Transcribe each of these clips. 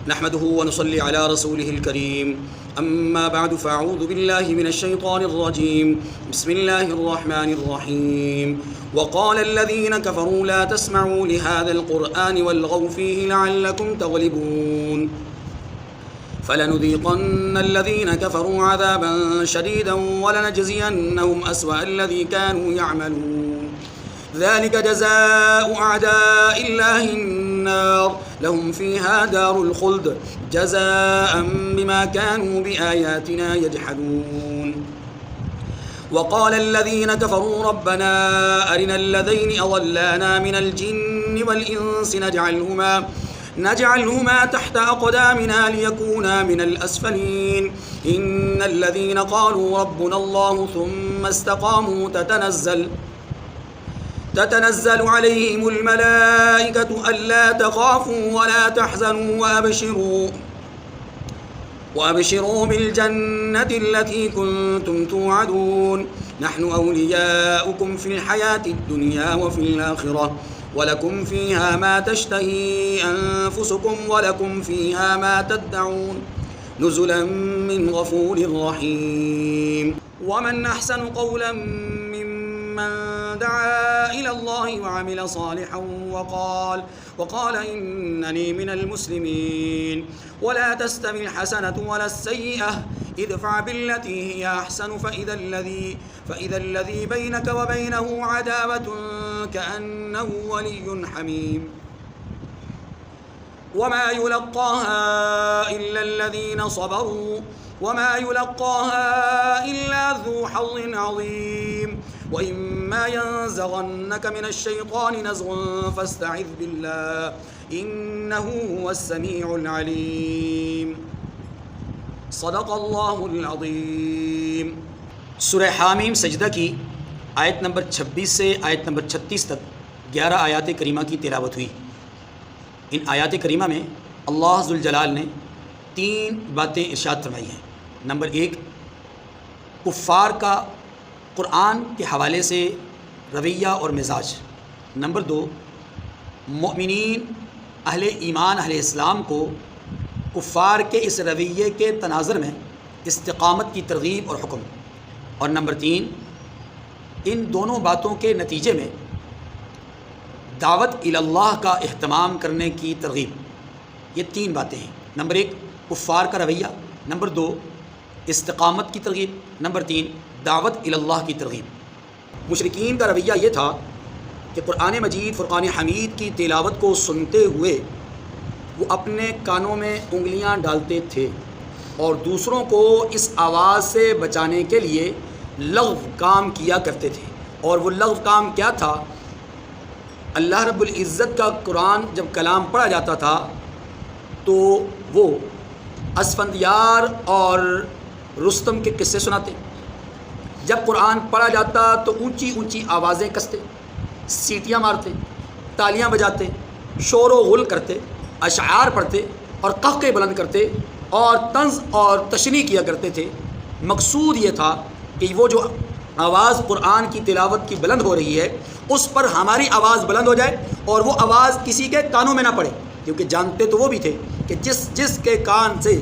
نحمده ونصلي على رسوله الكريم أما بعد فأعوذ بالله من الشيطان الرجيم بسم الله الرحمن الرحيم وقال الذين كفروا لا تسمعوا لهذا القرآن والغوا فيه لعلكم تغلبون فلنذيقن الذين كفروا عذابا شديدا ولنجزينهم أسوأ الذي كانوا يعملون ذلك جزاء أعداء الله النار لهم فيها دار الخلد جزاء بما كانوا بآياتنا يجحدون وقال الذين كفروا ربنا أرنا الذين أضلانا من الجن والإنس نجعلهما تحت أقدامنا ليكونا من الأسفلين إن الذين قالوا ربنا الله ثم استقاموا تتنزل عليهم الملائكة ألا تخافوا ولا تحزنوا وأبشروا بالجنة التي كنتم توعدون نحن أولياؤكم في الحياة الدنيا وفي الآخرة ولكم فيها ما تشتهي أنفسكم ولكم فيها ما تدعون نزلا من غفور رحيم ومن أحسن قولا ممن دعا إلى الله وعمل صالحا وقال إنني من المسلمين ولا تستوي الحسنة ولا السيئة ادفع بالتي هي أحسن فإذا الذي بينك وبينه عداوة كأنه ولي حميم وما يلقاها إلا الذين صبروا وما يلقاها إلا ذو حظ عظيم وإما ينزغنك من الشيطان نزغ فاستعذ بالله إنه هو السميع العليم صدق اللہ العظیم۔ سورہ حامیم سجدہ کی آیت نمبر 26 سے آیت نمبر 36 تک 11 آیات کریمہ کی تلاوت ہوئی۔ ان آیات کریمہ میں اللہ ذوالجلال نے 3 باتیں ارشاد فرمائی ہیں۔ نمبر 1، کفار کا قرآن کے حوالے سے رویہ اور مزاج۔ نمبر 2، مؤمنین اہل ایمان اہل اسلام کو کفار کے اس رویے کے تناظر میں استقامت کی ترغیب اور حکم۔ اور نمبر 3، ان دونوں باتوں کے نتیجے میں دعوت الی اللہ کا اہتمام کرنے کی ترغیب۔ یہ 3 باتیں ہیں۔ نمبر 1، کفار کا رویہ۔ نمبر 2، استقامت کی ترغیب۔ نمبر 3، دعوت الی اللہ کی ترغیب۔ مشرکین کا رویہ یہ تھا کہ قرآن مجید فرقان حمید کی تلاوت کو سنتے ہوئے وہ اپنے کانوں میں انگلیاں ڈالتے تھے اور دوسروں کو اس آواز سے بچانے کے لیے لغو کام کیا کرتے تھے۔ اور وہ لغو کام کیا تھا؟ اللہ رب العزت کا قرآن جب کلام پڑھا جاتا تھا تو وہ اسفندیار اور رستم کے قصے سناتے۔ جب قرآن پڑھا جاتا تو اونچی اونچی آوازیں کستے، سیٹیاں مارتے، تالیاں بجاتے، شور و غل کرتے، اشعار پڑھتے اور قہقہے بلند کرتے اور طنز اور تشریح کیا کرتے تھے۔ مقصود یہ تھا کہ وہ جو آواز قرآن کی تلاوت کی بلند ہو رہی ہے اس پر ہماری آواز بلند ہو جائے اور وہ آواز کسی کے کانوں میں نہ پڑے، کیونکہ جانتے تو وہ بھی تھے کہ جس کے کان سے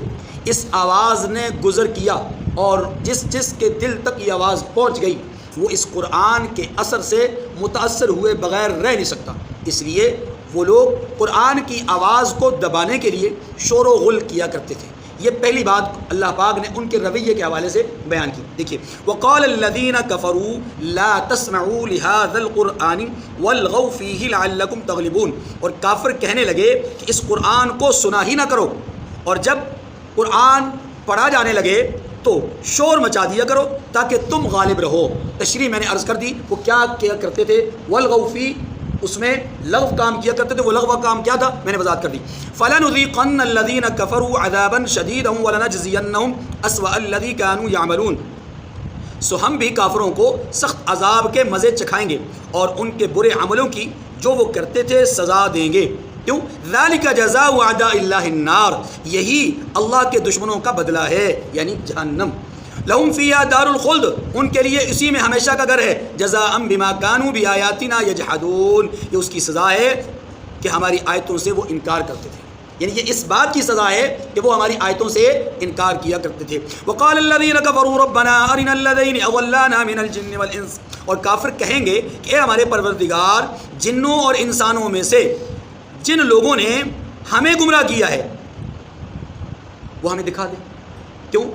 اس آواز نے گزر کیا اور جس کے دل تک یہ آواز پہنچ گئی وہ اس قرآن کے اثر سے متاثر ہوئے بغیر رہ نہیں سکتا۔ اس لیے وہ لوگ قرآن کی آواز کو دبانے کے لیے شور و غل کیا کرتے تھے۔ یہ پہلی بات اللہ پاک نے ان کے رویے کے حوالے سے بیان کی۔ دیکھیے، وقال الذین کفروا لا تسمعوا لهذا القرآن والغوا فیہ لعلکم تغلبون۔ اور کافر کہنے لگے کہ اس قرآن کو سنا ہی نہ کرو، اور جب قرآن پڑھا جانے لگے تو شور مچا دیا کرو تاکہ تم غالب رہو۔ تشریح میں نے عرض کر دی، وہ کیا کرتے تھے؟ والغوا فی، اس میں لغو کام کیا کرتے تھے۔ وہ لغو کام کیا تھا میں نے وضاحت کر دی۔ فَلَنُذِيقَنَّ الَّذِينَ كَفَرُوا عَذَابًا شَدِيدًا وَلَنَجْزِيَنَّهُمْ أَسْوَأَ الَّذِي كَانُوا يَعْمَلُونَ۔ سو ہم بھی کافروں کو سخت عذاب کے مزے چکھائیں گے اور ان کے برے عملوں کی جو وہ کرتے تھے سزا دیں گے۔ کیوں؟ ذَلِكَ جَزَاءُ أَعْدَاءِ اللَّهِ النَّارِ، یہی اللہ کے دشمنوں کا بدلہ ہے، یعنی جہنم۔ لہم فیہا دار الخلد، ان کے لیے اسی میں ہمیشہ کا گھر ہے۔ جزاء بما کانوا بآیاتنا یجحدون، یہ اس کی سزا ہے کہ ہماری آیتوں سے وہ انکار کرتے تھے۔ یعنی یہ اس بات کی سزا ہے کہ وہ ہماری آیتوں سے انکار کیا کرتے تھے. وقال الذين كفروا ربنا ارنا الذين اضلانا من الجن والانس، اور کافر کہیں گے کہ اے ہمارے پروردگار، جنوں اور انسانوں میں سے جن لوگوں نے ہمیں گمراہ کیا ہے وہ ہمیں دکھا دے. کیوں؟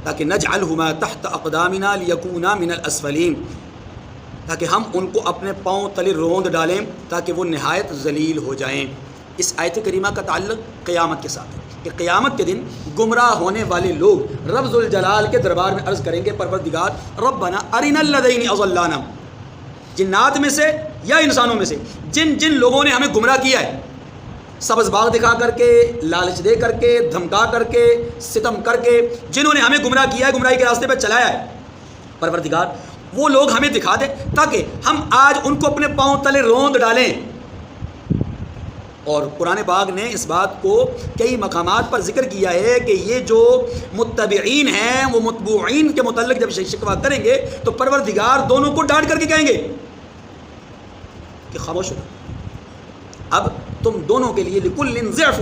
تاکہ نجعلهما تحت اقدامنا ليكونا من الاسفلين، تاکہ ہم ان کو اپنے پاؤں تلے روند ڈالیں تاکہ وہ نہایت ذلیل ہو جائیں. اس آیت کریمہ کا تعلق قیامت کے ساتھ ہے کہ قیامت کے دن گمراہ ہونے والے لوگ رب ذوالجلال کے دربار میں عرض کریں گے پروردگار ربنا ارنا الذین اضلانا، جنات میں سے یا انسانوں میں سے جن لوگوں نے ہمیں گمراہ کیا ہے، سبز باغ دکھا کر کے، لالچ دے کر کے، دھمکا کر کے، ستم کر کے، جنہوں نے ہمیں گمراہ کیا ہے، گمراہی کے راستے پہ چلایا ہے، پروردگار وہ لوگ ہمیں دکھا دے تاکہ ہم آج ان کو اپنے پاؤں تلے روند ڈالیں. اور قرآن پاک نے اس بات کو کئی مقامات پر ذکر کیا ہے کہ یہ جو متبعین ہیں وہ متبوعین کے متعلق جب شکوہ کریں گے تو پروردگار دونوں کو ڈانٹ کر کے کہیں گے کہ خاموش ہو، اب تم دونوں کے لیے لکل ضعف،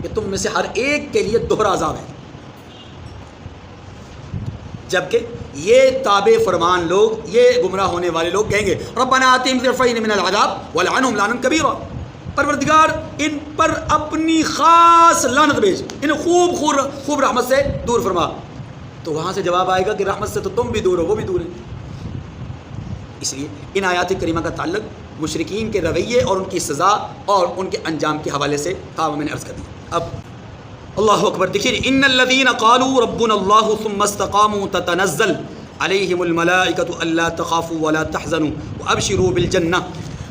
کہ تم میں سے ہر ایک کے لیے دوہرا عذاب ہے. جبکہ یہ تابع فرمان لوگ، یہ گمراہ ہونے والے لوگ کہیں گے ربنا آتہم ضعفین من العذاب ولعنہم لعنا کبیرا، پروردگار ان پر اپنی خاص لعنت بھیج، انہیں خوب رحمت سے دور فرما. تو وہاں سے جواب آئے گا کہ رحمت سے تو تم بھی دور ہو، وہ بھی دور ہیں. اس لیے ان آیات کریمہ کا تعلق مشرکین کے رویے اور ان کی سزا اور ان کے انجام کے حوالے سے تھا، میں نے عرض کر دیا. اب اللہ اکبر، دیکھیے ان الذین قالوا ربنا اللہ ثم استقاموا تتنزل علیہم الملائکۃ الا تخافوا ولا تحزنوا وابشروا بالجنہ.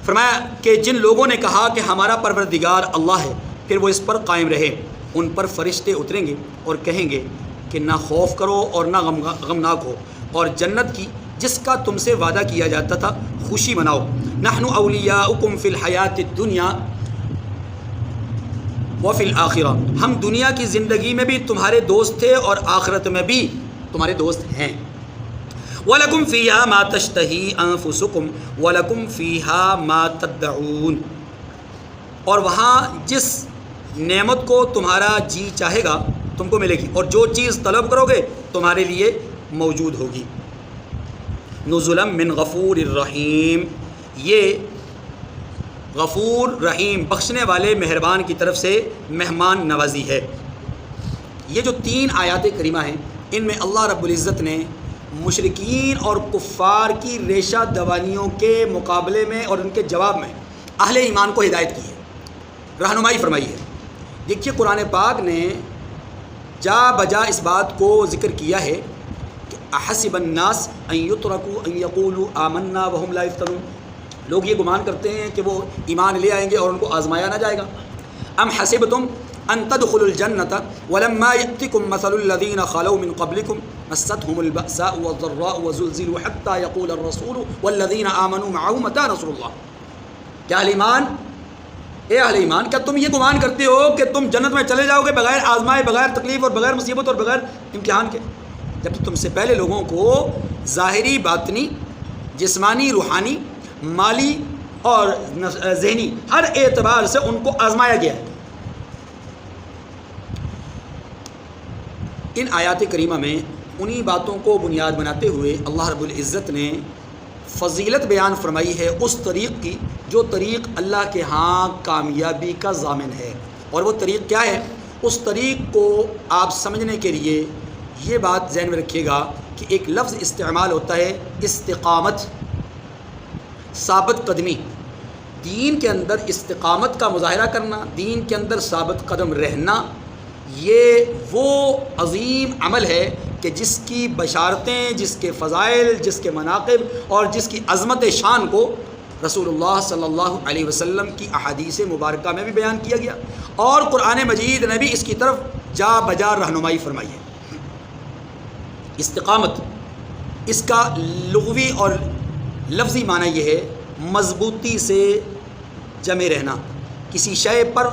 فرمایا کہ جن لوگوں نے کہا کہ ہمارا پروردگار اللہ ہے، پھر وہ اس پر قائم رہے، ان پر فرشتے اتریں گے اور کہیں گے کہ نہ خوف کرو اور نہ غمناک ہو، اور جنت کی جس کا تم سے وعدہ کیا جاتا تھا خوشی مناؤ. نحن اولیاؤکم فی الحیات الدنیا وفی الآخرہ، ہم دنیا کی زندگی میں بھی تمہارے دوست تھے اور آخرت میں بھی تمہارے دوست ہیں. وَلَكُمْ فِيهَا مَا تَشْتَهِي أَنفُسُكُمْ وَلَكُمْ فِيهَا مَا تَدَّعُونَ، اور وہاں جس نعمت کو تمہارا جی چاہے گا تم کو ملے گی، اور جو چیز طلب کرو گے تمہارے لیے موجود ہوگی. نزلا من غفور الرحیم، یہ غفور رحیم بخشنے والے مہربان کی طرف سے مہمان نوازی ہے. یہ جو 3 آیات کریمہ ہیں ان میں اللہ رب العزت نے مشرکین اور کفار کی ریشہ دوانیوں کے مقابلے میں اور ان کے جواب میں اہل ایمان کو ہدایت کی ہے، رہنمائی فرمائی ہے. دیکھیے قرآن پاک نے جا بجا اس بات کو ذکر کیا ہے کہ احسب الناس ان یترکوا ان یقولوا آمنا وهم لا یفتنون، لوگ یہ گمان کرتے ہیں کہ وہ ایمان لے آئیں گے اور ان کو آزمایا نہ جائے گا. ام حسبتم ان تدخلوا الجنة ولما يأتكم مثل الذين خلوا من قبلكم مستهم البأساء والضراء وزلزلوا حتى يقول الرسول والذين آمنوا معه متى نصر الله. کیا اہل ایمان، اے اہل ایمان، کیا تم یہ گمان کرتے ہو کہ تم جنت میں چلے جاؤ گے بغیر آزمائے، بغیر تکلیف اور بغیر مصیبت اور بغیر امتحان کے، جبکہ تم سے پہلے لوگوں کو ظاہری، باطنی، جسمانی، روحانی، مالی اور ذہنی ہر اعتبار سے ان کو آزمایا گیا ہے. ان آیات کریمہ میں انہی باتوں کو بنیاد بناتے ہوئے اللہ رب العزت نے فضیلت بیان فرمائی ہے اس طریق کی جو طریق اللہ کے ہاں کامیابی کا ضامن ہے. اور وہ طریق کیا ہے؟ اس طریق کو آپ سمجھنے کے لیے یہ بات ذہن میں رکھیے گا کہ ایک لفظ استعمال ہوتا ہے استقامت، ثابت قدمی. دین کے اندر استقامت کا مظاہرہ کرنا، دین کے اندر ثابت قدم رہنا، یہ وہ عظیم عمل ہے کہ جس کی بشارتیں، جس کے فضائل، جس کے مناقب اور جس کی عظمت شان کو رسول اللہ صلی اللہ علیہ وسلم کی احادیث مبارکہ میں بھی بیان کیا گیا، اور قرآن مجید نے بھی اس کی طرف جا بجا رہنمائی فرمائی ہے. استقامت، اس کا لغوی اور لفظی معنی یہ ہے مضبوطی سے جمے رہنا، کسی شے پر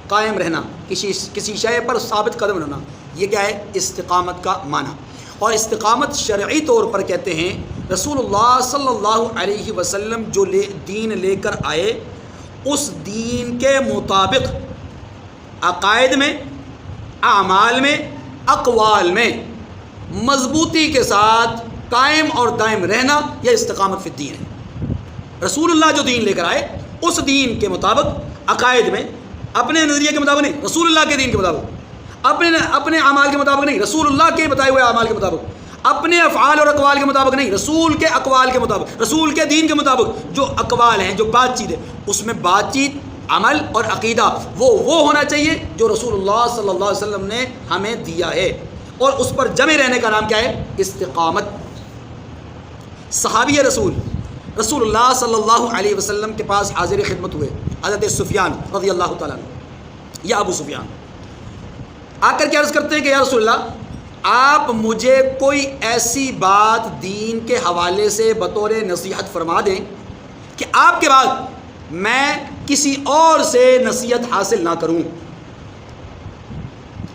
قائم رہنا، کسی شے پر ثابت قدم رہنا. یہ کیا ہے؟ استقامت کا معنی. اور استقامت شرعی طور پر کہتے ہیں رسول اللہ صلی اللہ علیہ وسلم جو دین لے کر آئے اس دین کے مطابق عقائد میں، اعمال میں، اقوال میں مضبوطی کے ساتھ قائم اور دائم رہنا یہ استقامت فی الدین ہے۔ رسول اللہ جو دین لے کر آئے اس دین کے مطابق عقائد میں، اپنے نظریے کے مطابق نہیں، رسول اللہ کے دین کے مطابق، اپنے اعمال کے مطابق نہیں، رسول اللہ کے بتائے ہوئے اعمال کے مطابق، اپنے افعال اور اقوال کے مطابق نہیں، رسول کے اقوال کے مطابق، رسول کے دین کے مطابق۔ جو اقوال ہیں، جو بات چیت ہے، اس میں بات چیت، عمل اور عقیدہ وہ ہونا چاہیے جو رسول اللہ صلی اللہ علیہ وسلم نے ہمیں دیا ہے، اور اس پر جمے رہنے کا نام کیا ہے؟ استقامت۔ صحابی رسول اللہ صلی اللہ علیہ وسلم کے پاس حاضر خدمت ہوئے حضرت سفیان رضی اللہ تعالیٰ عنہ یا ابو سفیان، آ کر کے عرض کرتے ہیں کہ یا رسول اللہ، آپ مجھے کوئی ایسی بات دین کے حوالے سے بطور نصیحت فرما دیں کہ آپ کے بعد میں کسی اور سے نصیحت حاصل نہ کروں۔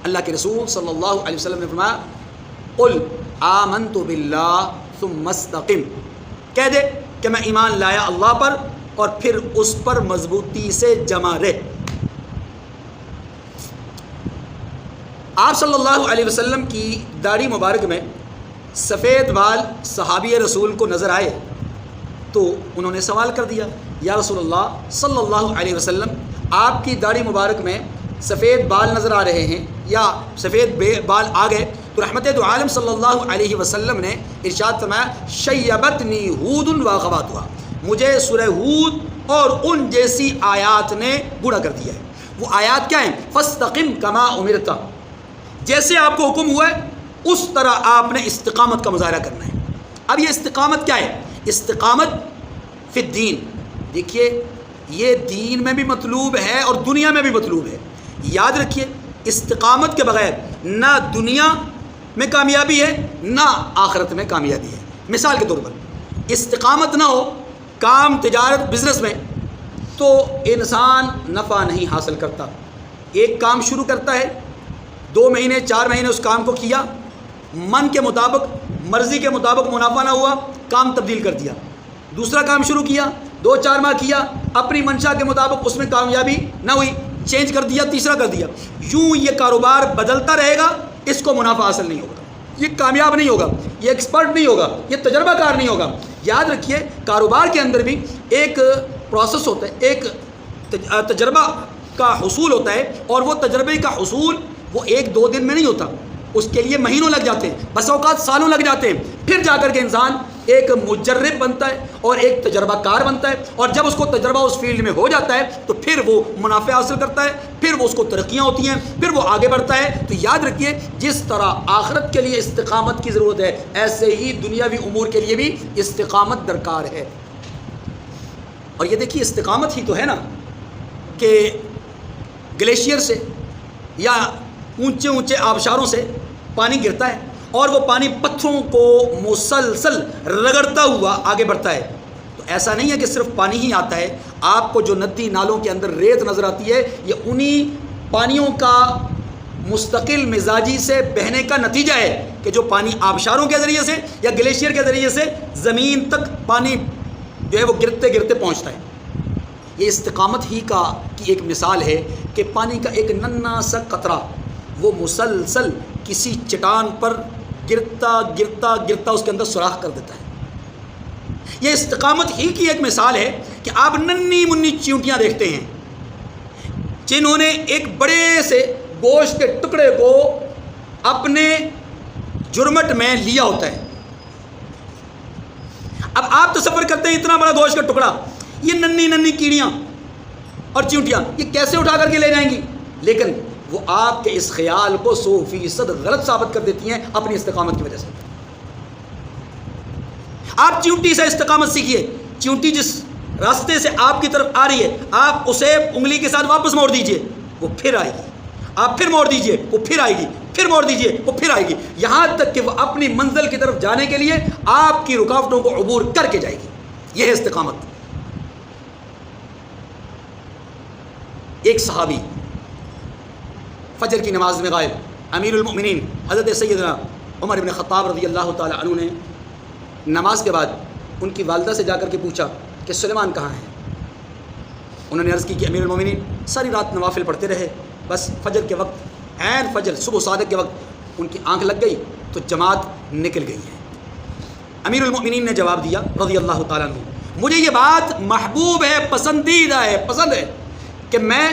اللہ کے رسول صلی اللہ علیہ وسلم نے فرمایا قل آمنت باللہ ثم استقم، کہہ دے کہ میں ایمان لایا اللہ پر اور پھر اس پر مضبوطی سے جمع رہ۔ آپ صلی اللہ علیہ وسلم کی داڑھی مبارک میں سفید بال صحابی رسول کو نظر آئے تو انہوں نے سوال کر دیا، یا رسول اللہ صلی اللہ علیہ وسلم، آپ کی داڑھی مبارک میں سفید بال نظر آ رہے ہیں یا سفید بال آ گئے، تو رحمت دو عالم صلی اللہ علیہ وسلم نے ارشاد فرمایا شیبتنی ہود و اخواتھا، مجھے سورہ ہود اور ان جیسی آیات نے بوڑھا کر دیا ہے۔ وہ آیات کیا ہیں؟ فاستقم کما امرت، جیسے آپ کو حکم ہوا ہے اس طرح آپ نے استقامت کا مظاہرہ کرنا ہے۔ اب یہ استقامت کیا ہے؟ استقامت فی الدین، دیکھیے یہ دین میں بھی مطلوب ہے اور دنیا میں بھی مطلوب ہے۔ یاد رکھیے استقامت کے بغیر نہ دنیا میں کامیابی ہے نہ آخرت میں کامیابی ہے۔ مثال کے طور پر استقامت نہ ہو کام، تجارت، بزنس میں، تو انسان نفع نہیں حاصل کرتا۔ ایک کام شروع کرتا ہے، 2 مہینے 4 مہینے اس کام کو کیا، من کے مطابق، مرضی کے مطابق منافع نہ ہوا، کام تبدیل کر دیا۔ دوسرا کام شروع کیا، 2-4 ماہ کیا، اپنی منشا کے مطابق اس میں کامیابی نہ ہوئی، چینج کر دیا، تیسرا کر دیا۔ یوں یہ کاروبار بدلتا رہے گا، اس کو منافع حاصل نہیں ہوگا، یہ کامیاب نہیں ہوگا، یہ ایکسپرٹ نہیں ہوگا، یہ تجربہ کار نہیں ہوگا۔ یاد رکھیے کاروبار کے اندر بھی ایک پروسیس ہوتا ہے، ایک تجربہ کا حصول ہوتا ہے، اور وہ تجربے کا حصول وہ 1-2 دن میں نہیں ہوتا، اس کے لیے مہینوں لگ جاتے ہیں، بس اوقات سالوں لگ جاتے ہیں، پھر جا کر کے انسان ایک مجرب بنتا ہے اور ایک تجربہ کار بنتا ہے، اور جب اس کو تجربہ اس فیلڈ میں ہو جاتا ہے تو پھر وہ منافع حاصل کرتا ہے، پھر وہ اس کو ترقیاں ہوتی ہیں، پھر وہ آگے بڑھتا ہے۔ تو یاد رکھیے جس طرح آخرت کے لیے استقامت کی ضرورت ہے، ایسے ہی دنیاوی امور کے لیے بھی استقامت درکار ہے۔ اور یہ دیکھیے استقامت ہی تو ہے نا کہ گلیشیئر سے یا اونچے اونچے آبشاروں سے پانی گرتا ہے اور وہ پانی پتھروں کو مسلسل رگڑتا ہوا آگے بڑھتا ہے۔ تو ایسا نہیں ہے کہ صرف پانی ہی آتا ہے، آپ کو جو ندی نالوں کے اندر ریت نظر آتی ہے یہ انہی پانیوں کا مستقل مزاجی سے بہنے کا نتیجہ ہے کہ جو پانی آبشاروں کے ذریعے سے یا گلیشیئر کے ذریعے سے زمین تک پانی جو ہے وہ گرتے گرتے پہنچتا ہے۔ یہ استقامت ہی کی ایک مثال ہے کہ پانی کا ایک ننھا سا قطرہ وہ مسلسل کسی چٹان پر گرتا گرتا گرتا اس کے اندر سوراخ کر دیتا ہے۔ یہ استقامت ہی کی ایک مثال ہے کہ آپ ننھی منی چیونٹیاں دیکھتے ہیں جنہوں نے ایک بڑے سے گوشت کے ٹکڑے کو اپنے جرمٹ میں لیا ہوتا ہے۔ اب آپ تصور کرتے ہیں اتنا بڑا گوشت کا ٹکڑا، یہ ننھی ننھی کیڑیاں اور چیونٹیاں یہ کیسے اٹھا کر کے لے جائیں گی؟ لیکن وہ آپ کے اس خیال کو 100% غلط ثابت کر دیتی ہیں اپنی استقامت کی وجہ سے۔ آپ چیونٹی سے استقامت سیکھیے، چیونٹی جس راستے سے آپ کی طرف آ رہی ہے آپ اسے انگلی کے ساتھ واپس موڑ دیجئے، وہ پھر آئے گی، آپ پھر موڑ دیجئے وہ پھر آئے گی، پھر موڑ دیجئے وہ پھر آئے گی، یہاں تک کہ وہ اپنی منزل کی طرف جانے کے لیے آپ کی رکاوٹوں کو عبور کر کے جائے گی۔ یہ ہے استقامت۔ ایک صحابی فجر کی نماز میں غائب، امیر المؤمنین حضرت سیدنا عمر بن خطاب رضی اللہ تعالی عنہ نے نماز کے بعد ان کی والدہ سے جا کر کے پوچھا کہ سلیمان کہاں ہے؟ انہوں نے عرض کی کہ امیر المؤمنین ساری رات نوافل پڑھتے رہے، بس فجر کے وقت، عین فجر صبح صادق کے وقت ان کی آنکھ لگ گئی تو جماعت نکل گئی ہے۔ امیر المؤمنین نے جواب دیا رضی اللہ تعالیٰ عنہ، مجھے یہ بات محبوب ہے، پسندیدہ ہے، پسند ہے کہ میں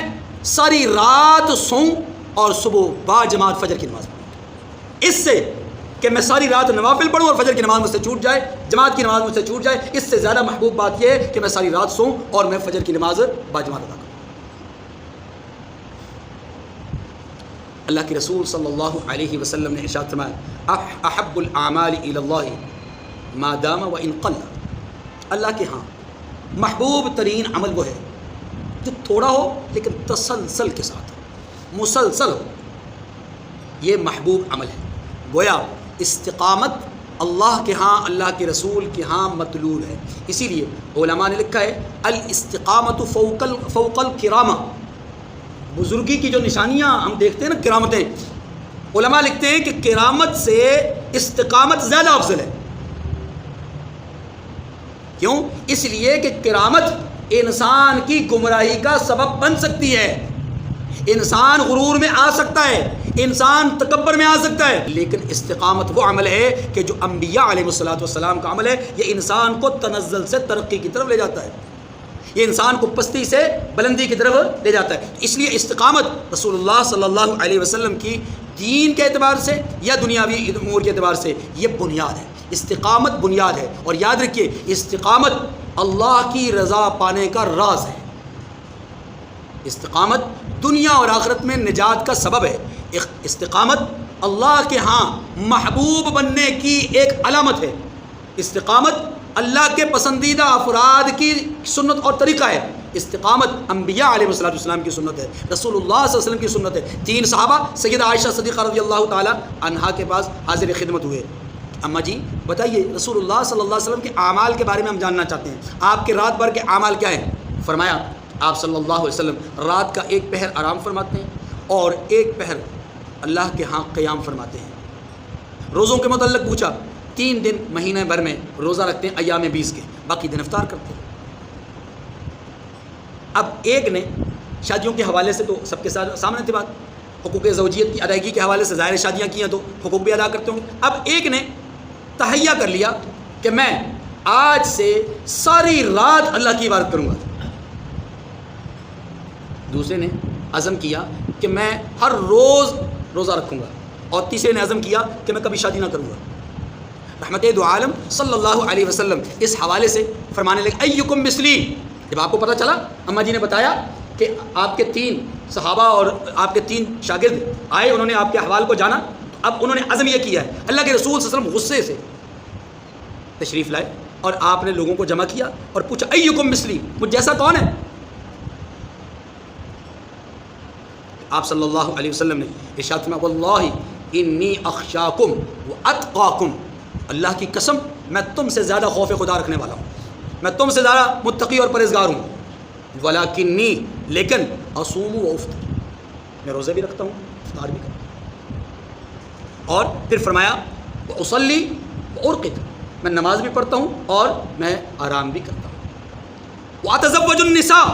ساری رات سوؤں اور صبح با جماعت فجر کی نماز پڑھوں، اس سے کہ میں ساری رات نوافل پڑھوں اور فجر کی نماز مجھ سے چھوٹ جائے، جماعت کی نماز مجھ سے چھوٹ جائے، اس سے زیادہ محبوب بات یہ ہے کہ میں ساری رات سوؤں اور میں فجر کی نماز با جماعت ادا کروں۔ اللہ کے رسول صلی اللہ علیہ وسلم نے ارشاد فرمایا احب الاعمال الی اللہ ما دام و ان قل، اللہ کے ہاں محبوب ترین عمل وہ ہے جو تھوڑا ہو لیکن تسلسل کے ساتھ ہو، مسلسل ہو، یہ محبوب عمل ہے۔ گویا استقامت اللہ کے ہاں، اللہ کے رسول کے ہاں مطلوب ہے۔ اسی لیے علماء نے لکھا ہے الاستقامت فوق الکرامہ، بزرگی کی جو نشانیاں ہم دیکھتے ہیں نا، کرامتیں، علماء لکھتے ہیں کہ کرامت سے استقامت زیادہ افضل ہے۔ کیوں؟ اس لیے کہ کرامت انسان کی گمراہی کا سبب بن سکتی ہے، انسان غرور میں آ سکتا ہے، انسان تکبر میں آ سکتا ہے، لیکن استقامت وہ عمل ہے کہ جو انبیاء علیہ السلام کا عمل ہے، یہ انسان کو تنزل سے ترقی کی طرف لے جاتا ہے، یہ انسان کو پستی سے بلندی کی طرف لے جاتا ہے۔ اس لیے استقامت رسول اللہ صلی اللہ علیہ وسلم کی دین کے اعتبار سے یا دنیاوی امور کے اعتبار سے یہ بنیاد ہے، استقامت بنیاد ہے۔ اور یاد رکھیے استقامت اللہ کی رضا پانے کا راز ہے، استقامت دنیا اور آخرت میں نجات کا سبب ہے، استقامت اللہ کے ہاں محبوب بننے کی ایک علامت ہے، استقامت اللہ کے پسندیدہ افراد کی سنت اور طریقہ ہے، استقامت انبیاء علیہ السلام کی سنت ہے، رسول اللہ صلی اللہ علیہ وسلم کی سنت ہے۔ 3 صحابہ سیدہ عائشہ صدیقہ رضی اللہ تعالی عنہا کے پاس حاضر خدمت ہوئے، اماں جی بتائیے رسول اللہ صلی اللہ علیہ وسلم کے اعمال کے بارے میں ہم جاننا چاہتے ہیں، آپ کے رات بھر کے اعمال کیا ہیں؟ فرمایا آپ صلی اللہ علیہ وسلم رات کا 1 پہر آرام فرماتے ہیں اور 1 پہر اللہ کے ہاں قیام فرماتے ہیں۔ روزوں کے متعلق پوچھا، 3 دن مہینے بھر میں روزہ رکھتے ہیں ایام 20 کے، باقی دن افطار کرتے ہیں۔ اب ایک نے شادیوں کے حوالے سے تو سب کے سامنے تھی بات، حقوق زوجیت کی ادائیگی کے حوالے سے ظاہر شادیاں کی ہیں تو حقوق بھی ادا کرتے ہوں گے۔ اب ایک نے تہیہ کر لیا کہ میں آج سے ساری رات اللہ کی عبادت کروں گا، دوسرے نے عزم کیا کہ میں ہر روز روزہ رکھوں گا، اور تیسرے نے عزم کیا کہ میں کبھی شادی نہ کروں گا۔ رحمت دو عالم صلی اللہ علیہ وسلم اس حوالے سے فرمانے لگے ایکم مثلی، جب آپ کو پتہ چلا، اماں جی نے بتایا کہ آپ کے 3 صحابہ اور آپ کے 3 شاگرد آئے، انہوں نے آپ کے احوال کو جانا، اب انہوں نے عزم یہ کیا ہے، اللہ کے رسول صلی اللہ علیہ وسلم غصے سے تشریف لائے اور آپ نے لوگوں کو جمع کیا اور پوچھا ایکم مثلی، مجھ جیسا کون ہے؟ آپ صلی اللہ علیہ وسلم نے ارشاد فرمایا واللہ انی اخشاکم واتقاکم، اللہ کی قسم میں تم سے زیادہ خوف خدا رکھنے والا ہوں، میں تم سے زیادہ متقی اور پرہیزگار ہوں، ولکنی لیکن اصوم و افطر، میں روزے بھی رکھتا ہوں افطار بھی کرتا ہوں، اور پھر فرمایا واصلی وارقد، میں نماز بھی پڑھتا ہوں اور میں آرام بھی کرتا ہوں، واتزوج النساء،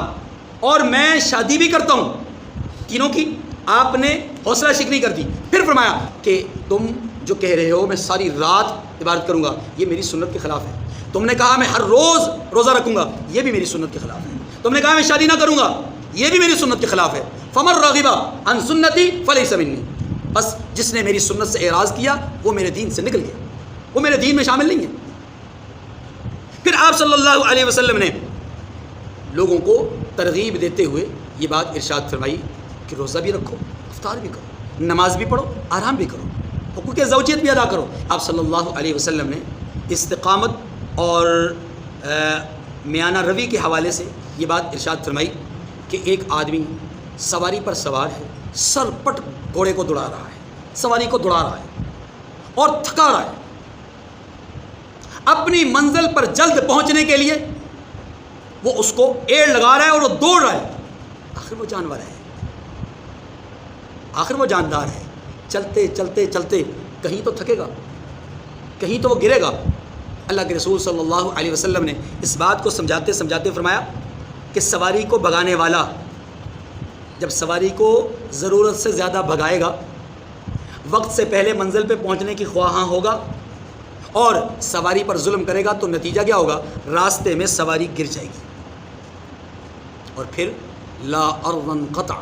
اور میں شادی بھی کرتا ہوں، تینوں کی آپ نے حوصلہ شکنی کر دی۔ پھر فرمایا کہ تم جو کہہ رہے ہو میں ساری رات عبادت کروں گا، یہ میری سنت کے خلاف ہے، تم نے کہا میں ہر روز روزہ رکھوں گا، یہ بھی میری سنت کے خلاف ہے، تم نے کہا میں شادی نہ کروں گا، یہ بھی میری سنت کے خلاف ہے، فمن رغب عن سنتی فلیس منی، بس جس نے میری سنت سے اعراض کیا وہ میرے دین سے نکل گیا، وہ میرے دین میں شامل نہیں ہے۔ پھر آپ صلی اللہ علیہ وسلم نے لوگوں کو ترغیب دیتے ہوئے یہ بات ارشاد فرمائی کہ روزہ بھی رکھو، افطار بھی کرو، نماز بھی پڑھو، آرام بھی کرو، حقوق زوجیت بھی ادا کرو۔ آپ صلی اللہ علیہ وسلم نے استقامت اور میانہ روی کے حوالے سے یہ بات ارشاد فرمائی کہ ایک آدمی سواری پر سوار ہے، سر پٹ گھوڑے کو دوڑا رہا ہے، سواری کو دوڑا رہا ہے اور تھکا رہا ہے، اپنی منزل پر جلد پہنچنے کے لیے وہ اس کو ایڑ لگا رہا ہے اور وہ دوڑ رہا ہے، آخر وہ جانور ہے، آخر وہ جاندار ہے، چلتے چلتے چلتے کہیں تو تھکے گا، کہیں تو وہ گرے گا۔ اللہ کے رسول صلی اللہ علیہ وسلم نے اس بات کو سمجھاتے سمجھاتے فرمایا کہ سواری کو بھگانے والا جب سواری کو ضرورت سے زیادہ بھگائے گا، وقت سے پہلے منزل پہ پہنچنے کی خواہاں ہوگا اور سواری پر ظلم کرے گا، تو نتیجہ کیا ہوگا؟ راستے میں سواری گر جائے گی اور پھر لا ارضن قطع،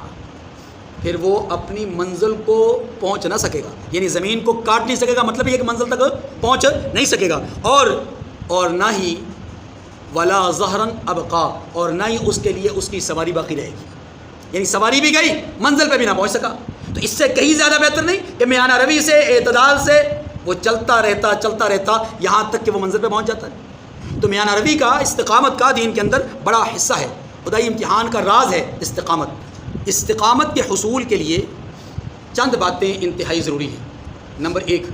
پھر وہ اپنی منزل کو پہنچ نہ سکے گا، یعنی زمین کو کاٹ نہیں سکے گا، مطلب یہ کہ منزل تک پہنچ نہیں سکے گا، اور نہ ہی ولا ظہرن ابقا، اور نہ ہی اس کے لیے اس کی سواری باقی رہے گی، یعنی سواری بھی گئی، منزل پہ بھی نہ پہنچ سکا۔ تو اس سے کہیں زیادہ بہتر نہیں کہ میانہ روی سے، اعتدال سے وہ چلتا رہتا یہاں تک کہ وہ منزل پہ پہنچ جاتا ہے۔ تو میانہ روی کا، استقامت کا دین کے اندر بڑا حصہ ہے، خدائی امتحان کا راز ہے استقامت۔ استقامت کے حصول کے لیے چند باتیں انتہائی ضروری ہیں۔ نمبر 1،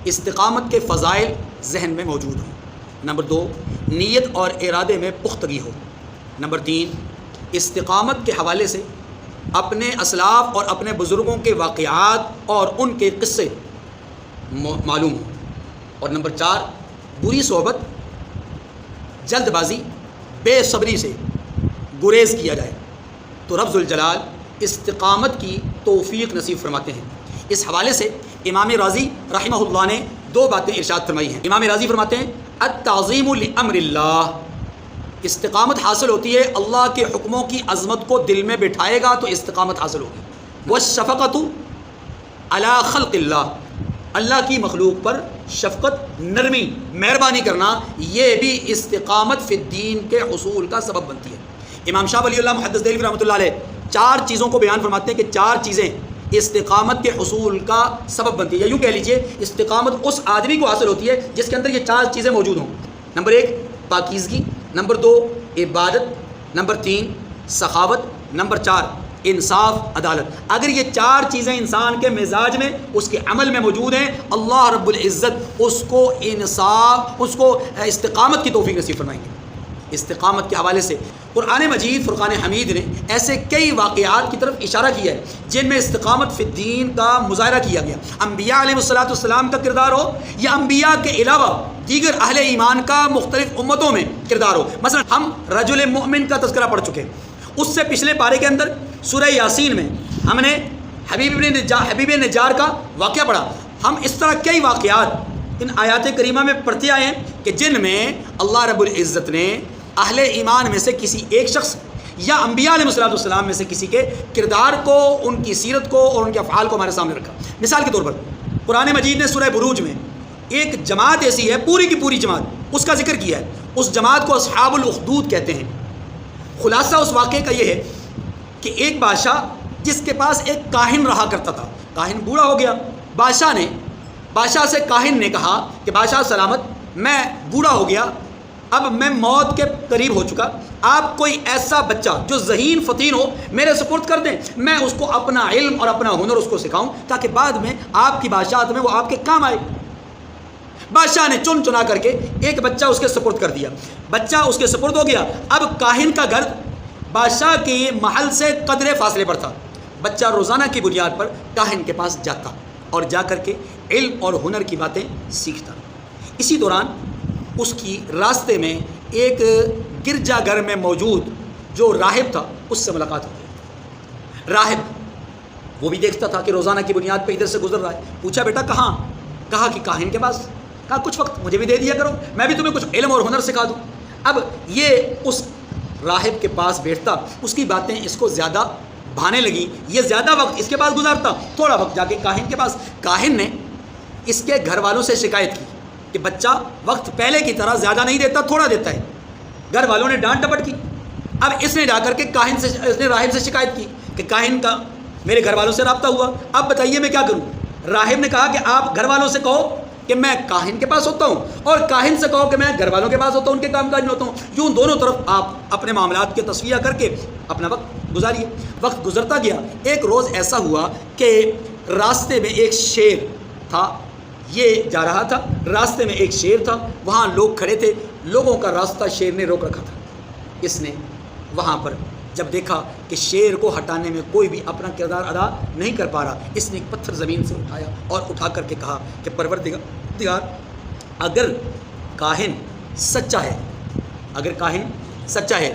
استقامت کے فضائل ذہن میں موجود ہوں۔ نمبر 2، نیت اور ارادے میں پختگی ہو۔ نمبر 3، استقامت کے حوالے سے اپنے اسلاف اور اپنے بزرگوں کے واقعات اور ان کے قصے معلوم ہوں۔ اور نمبر 4، بری صحبت، جلد بازی، بے صبری سے گریز کیا جائے۔ تو رب ذوالجلال استقامت کی توفیق نصیب فرماتے ہیں۔ اس حوالے سے امام راضی رحمہ اللہ نے 2 باتیں ارشاد فرمائی ہیں۔ امام راضی فرماتے ہیں التعظیم لامر اللہ، استقامت حاصل ہوتی ہے اللہ کے حکموں کی عظمت کو دل میں بٹھائے گا تو استقامت حاصل ہوگی۔ والشفقۃ علی خلق اللہ، اللہ کی مخلوق پر شفقت، نرمی، مہربانی کرنا، یہ بھی استقامت فی الدین کے حصول کا سبب بنتی ہے۔ امام شاہ ولی اللہ محدث دہلوی رحمۃ اللہ علیہ 4 چیزوں کو بیان فرماتے ہیں کہ 4 چیزیں استقامت کے حصول کا سبب بنتی ہے، یا یوں کہہ لیجئے استقامت اس آدمی کو حاصل ہوتی ہے جس کے اندر یہ 4 چیزیں موجود ہوں۔ نمبر 1، پاکیزگی، نمبر 2، عبادت، نمبر 3، سخاوت، نمبر 4، انصاف، عدالت۔ اگر یہ 4 چیزیں انسان کے مزاج میں، اس کے عمل میں موجود ہیں، اللہ رب العزت اس کو استقامت کی توفیق نصیب فرمائیں گے۔ استقامت کے حوالے سے قرآن مجید فرقان حمید نے ایسے کئی واقعات کی طرف اشارہ کیا ہے جن میں استقامت فی الدین کا مظاہرہ کیا گیا۔ انبیاء علیہ السلام کا کردار ہو یا انبیاء کے علاوہ دیگر اہل ایمان کا مختلف امتوں میں کردار ہو۔ مثلا ہم رجل مومن کا تذکرہ پڑھ چکے، اس سے پچھلے پارے کے اندر سورہ یاسین میں ہم نے حبیب نجار کا واقعہ پڑھا۔ ہم اس طرح کئی واقعات ان آیات کریمہ میں پڑھتے آئے ہیں کہ جن میں اللہ رب العزت نے اہل ایمان میں سے کسی ایک شخص یا انبیاء علیہ السلام میں سے کسی کے کردار کو، ان کی سیرت کو اور ان کے افعال کو ہمارے سامنے رکھا۔ مثال کے طور پر قرآن مجید نے سورہ بروج میں ایک جماعت ایسی ہے، پوری کی پوری جماعت، اس کا ذکر کیا ہے۔ اس جماعت کو اصحاب الاخدود کہتے ہیں۔ خلاصہ اس واقعے کا یہ ہے کہ ایک بادشاہ جس کے پاس ایک کاہن رہا کرتا تھا، کاہن بوڑھا ہو گیا، بادشاہ سے کاہن نے کہا کہ بادشاہ سلامت، میں بوڑھا ہو گیا، اب میں موت کے قریب ہو چکا، آپ کوئی ایسا بچہ جو ذہین فطین ہو میرے سپرد کر دیں، میں اس کو اپنا علم اور اپنا ہنر اس کو سکھاؤں تاکہ بعد میں آپ کی بادشاہت میں وہ آپ کے کام آئے۔ بادشاہ نے چنا کر کے ایک بچہ اس کے سپرد کر دیا، بچہ اس کے سپرد ہو گیا۔ اب کاہن کا گھر بادشاہ کے محل سے قدرے فاصلے پر تھا۔ بچہ روزانہ کی بنیاد پر کاہن کے پاس جاتا اور جا کر کے علم اور ہنر کی باتیں سیکھتا۔ اسی دوران اس کی راستے میں ایک گرجا گھر میں موجود جو راہب تھا اس سے ملاقات ہو گئی۔ راہب وہ بھی دیکھتا تھا کہ روزانہ کی بنیاد پہ ادھر سے گزر رہا ہے۔ پوچھا بیٹا کہاں؟ کہا کہ کاہن کے پاس۔ کہا کچھ وقت مجھے بھی دے دیا کرو، میں بھی تمہیں کچھ علم اور ہنر سکھا دوں۔ اب یہ اس راہب کے پاس بیٹھتا، اس کی باتیں اس کو زیادہ بھانے لگی، یہ زیادہ وقت اس کے پاس گزارتا، تھوڑا وقت جا کے کاہن کے پاس۔ کاہن نے اس کے گھر والوں سے شکایت کی کہ بچہ وقت پہلے کی طرح زیادہ نہیں دیتا، تھوڑا دیتا ہے۔ گھر والوں نے ڈانٹ ڈپٹ کی۔ اب اس نے جا کر کے اس نے راہب سے شکایت کی کہ کاہن کا میرے گھر والوں سے رابطہ ہوا، اب بتائیے میں کیا کروں۔ راہب نے کہا کہ آپ گھر والوں سے کہو کہ میں کاہن کے پاس ہوتا ہوں اور کاہن سے کہو کہ میں گھر والوں کے پاس ہوتا ہوں، ان کے کام کاج میں ہوتا ہوں، یوں دونوں طرف آپ اپنے معاملات کے تصفیہ کر کے اپنا وقت گزاریے۔ وقت گزرتا گیا۔ ایک روز ایسا ہوا کہ راستے میں ایک شیر تھا، یہ جا رہا تھا، راستے میں ایک شیر تھا، وہاں لوگ کھڑے تھے، لوگوں کا راستہ شیر نے روک رکھا تھا۔ اس نے وہاں پر جب دیکھا کہ شیر کو ہٹانے میں کوئی بھی اپنا کردار ادا نہیں کر پا رہا، اس نے ایک پتھر زمین سے اٹھایا اور اٹھا کر کے کہا کہ پروردگار، اگر کاہن سچا ہے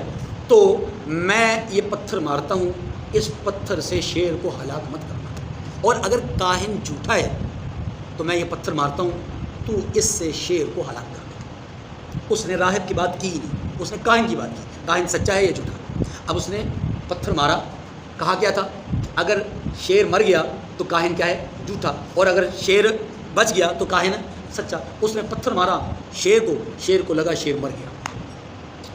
تو میں یہ پتھر مارتا ہوں اس پتھر سے شیر کو ہلاک مت کرنا، اور اگر کاہن جھوٹا ہے تو میں یہ پتھر مارتا ہوں، تو اس سے شیر کو ہلاک کر دے۔ اس نے راہب کی بات کی ہی نہیں، اس نے کاہن کی بات کی، کاہن سچا ہے یا جھوٹا۔ اب اس نے پتھر مارا، کہا کیا تھا؟ اگر شیر مر گیا تو کاہن کیا ہے؟ جھوٹا، اور اگر شیر بچ گیا تو کاہن سچا۔ اس نے پتھر مارا شیر کو لگا شیر مر گیا،